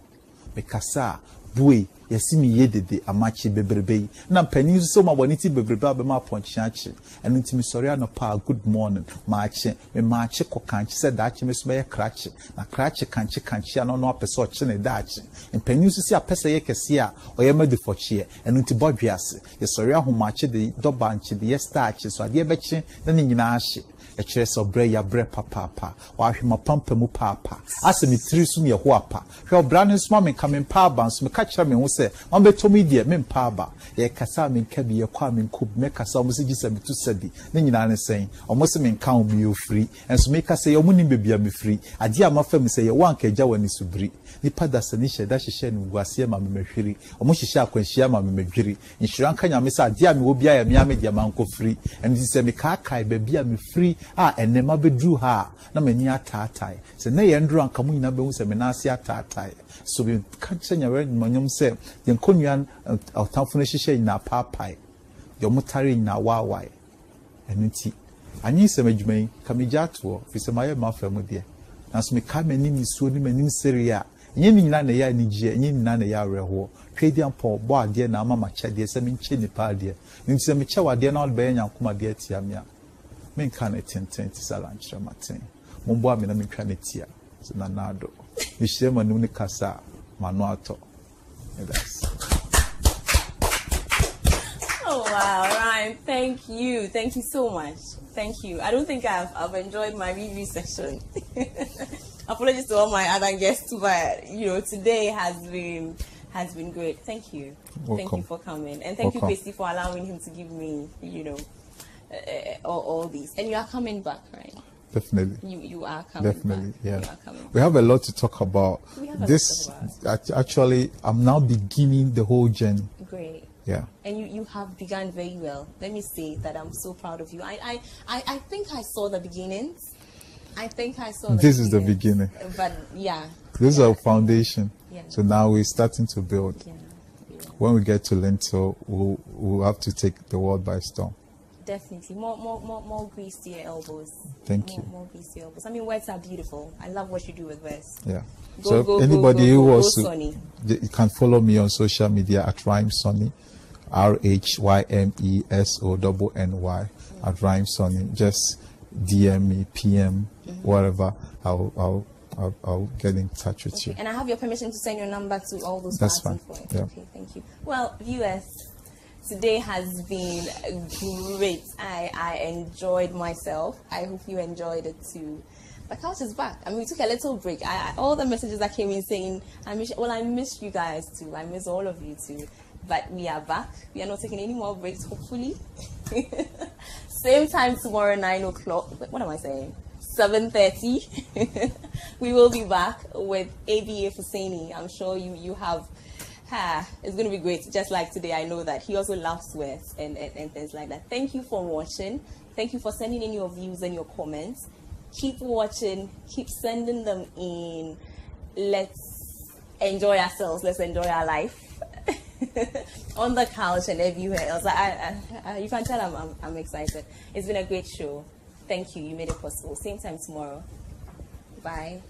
me kasa buei yesi me yedede amachi bebrebe na panin so ma boniti bebrebe abema aponchiachi enu ntimi sori anopa good morning maachi me maachi kokanchi se daachi me so be krachi na krachi kanchi ano no apese ochi ne daachi panin so si apese ye kese a oyemadu fochie enu nti bodwiase ye sori ahomachi de dobanchi de ye starchi so ade bechi na nyina ahye a chess of bray ya bre papa, or him a pump mu papa. As me 3 sum ya wapa. Your brand is mammy coming pa bans, me catch me who say, Mambe to me dear, men paba. Ye casamin cabi, your quamin could make us almost just a bit too sedi. Then you saying, almost mean count me you free, and so make us say your money may be me free. A dear my family say, one keja when is to breed. Nipa da sanisha da shisha ni wasia mami mehiri omushisha akwanhia mami mehiri inshuran kanya me sa dia me obi aya me amedia manko free and this say me kai bebia me free enema bedru ha na mani atatai se na ye ndru anka mu nyina behu se me na ase atatai so be kanya we manyom se ye nkonwan otamfo na shisha nyina papai yo mutare nyina wawai enunti anyi se madwuman kamijato fi se maye mafam de na so me ka mani ni suo ni mani seria nyini nyina na ya nigye nyini nyina na ya reho twedi ampo bo ade na ama chade se me nche nipa ade nti se me che wade na be nyankoma de atia me a me nka na tenten ti sala nchira maten mombo ame na me twa na tia so na nado me hye ma nu ni kasa manu ato that's. Oh wow, Ryan, thank you so much. Thank you. I don't think I've enjoyed my review session. Apologies to all my other guests, but today has been great. Thank you. Welcome. Thank you for coming, and thank you, Christy, for allowing him to give me, all these. And you are coming back, right? Definitely. You are coming. Definitely, back. yeah. You are coming we have a lot to talk about. This actually, I'm now beginning the whole journey. Great. Yeah. And you have begun very well. Let me say that I'm so proud of you. I think I saw the beginnings. This is the beginning. But yeah. This is our foundation. Yeah. So now we're starting to build. Yeah. When we get to lintel, we'll have to take the world by storm. Definitely. More grease to your elbows. Thank you. More grease to your elbows. I mean, words are beautiful. I love what you do with words. Yeah. Go, anybody who wants to, Sony. You can follow me on social media at Rhyme Sony, RHYMESONNY at Rhyme Sony. Just DM me, PM, whatever. I'll get in touch with you. And I have your permission to send your number to all those. That's fine. Yeah. Okay, thank you. Well, viewers, today has been great. I enjoyed myself. I hope you enjoyed it too. The couch is back. I mean, we took a little break. All the messages that came in saying, I miss you guys too. I miss all of you too. But we are back. We are not taking any more breaks, hopefully. Same time tomorrow, 9 o'clock. What am I saying? 7:30. We will be back with ABA for Sony. I'm sure you have. It's going to be great. Just like today, I know that he also loves words and things like that. Thank you for watching. Thank you for sending in your views and your comments. Keep watching. Keep sending them in. Let's enjoy ourselves. Let's enjoy our life. On the couch and everywhere else. You can tell I'm excited. It's been a great show. Thank you. You made it possible. Same time tomorrow. Bye.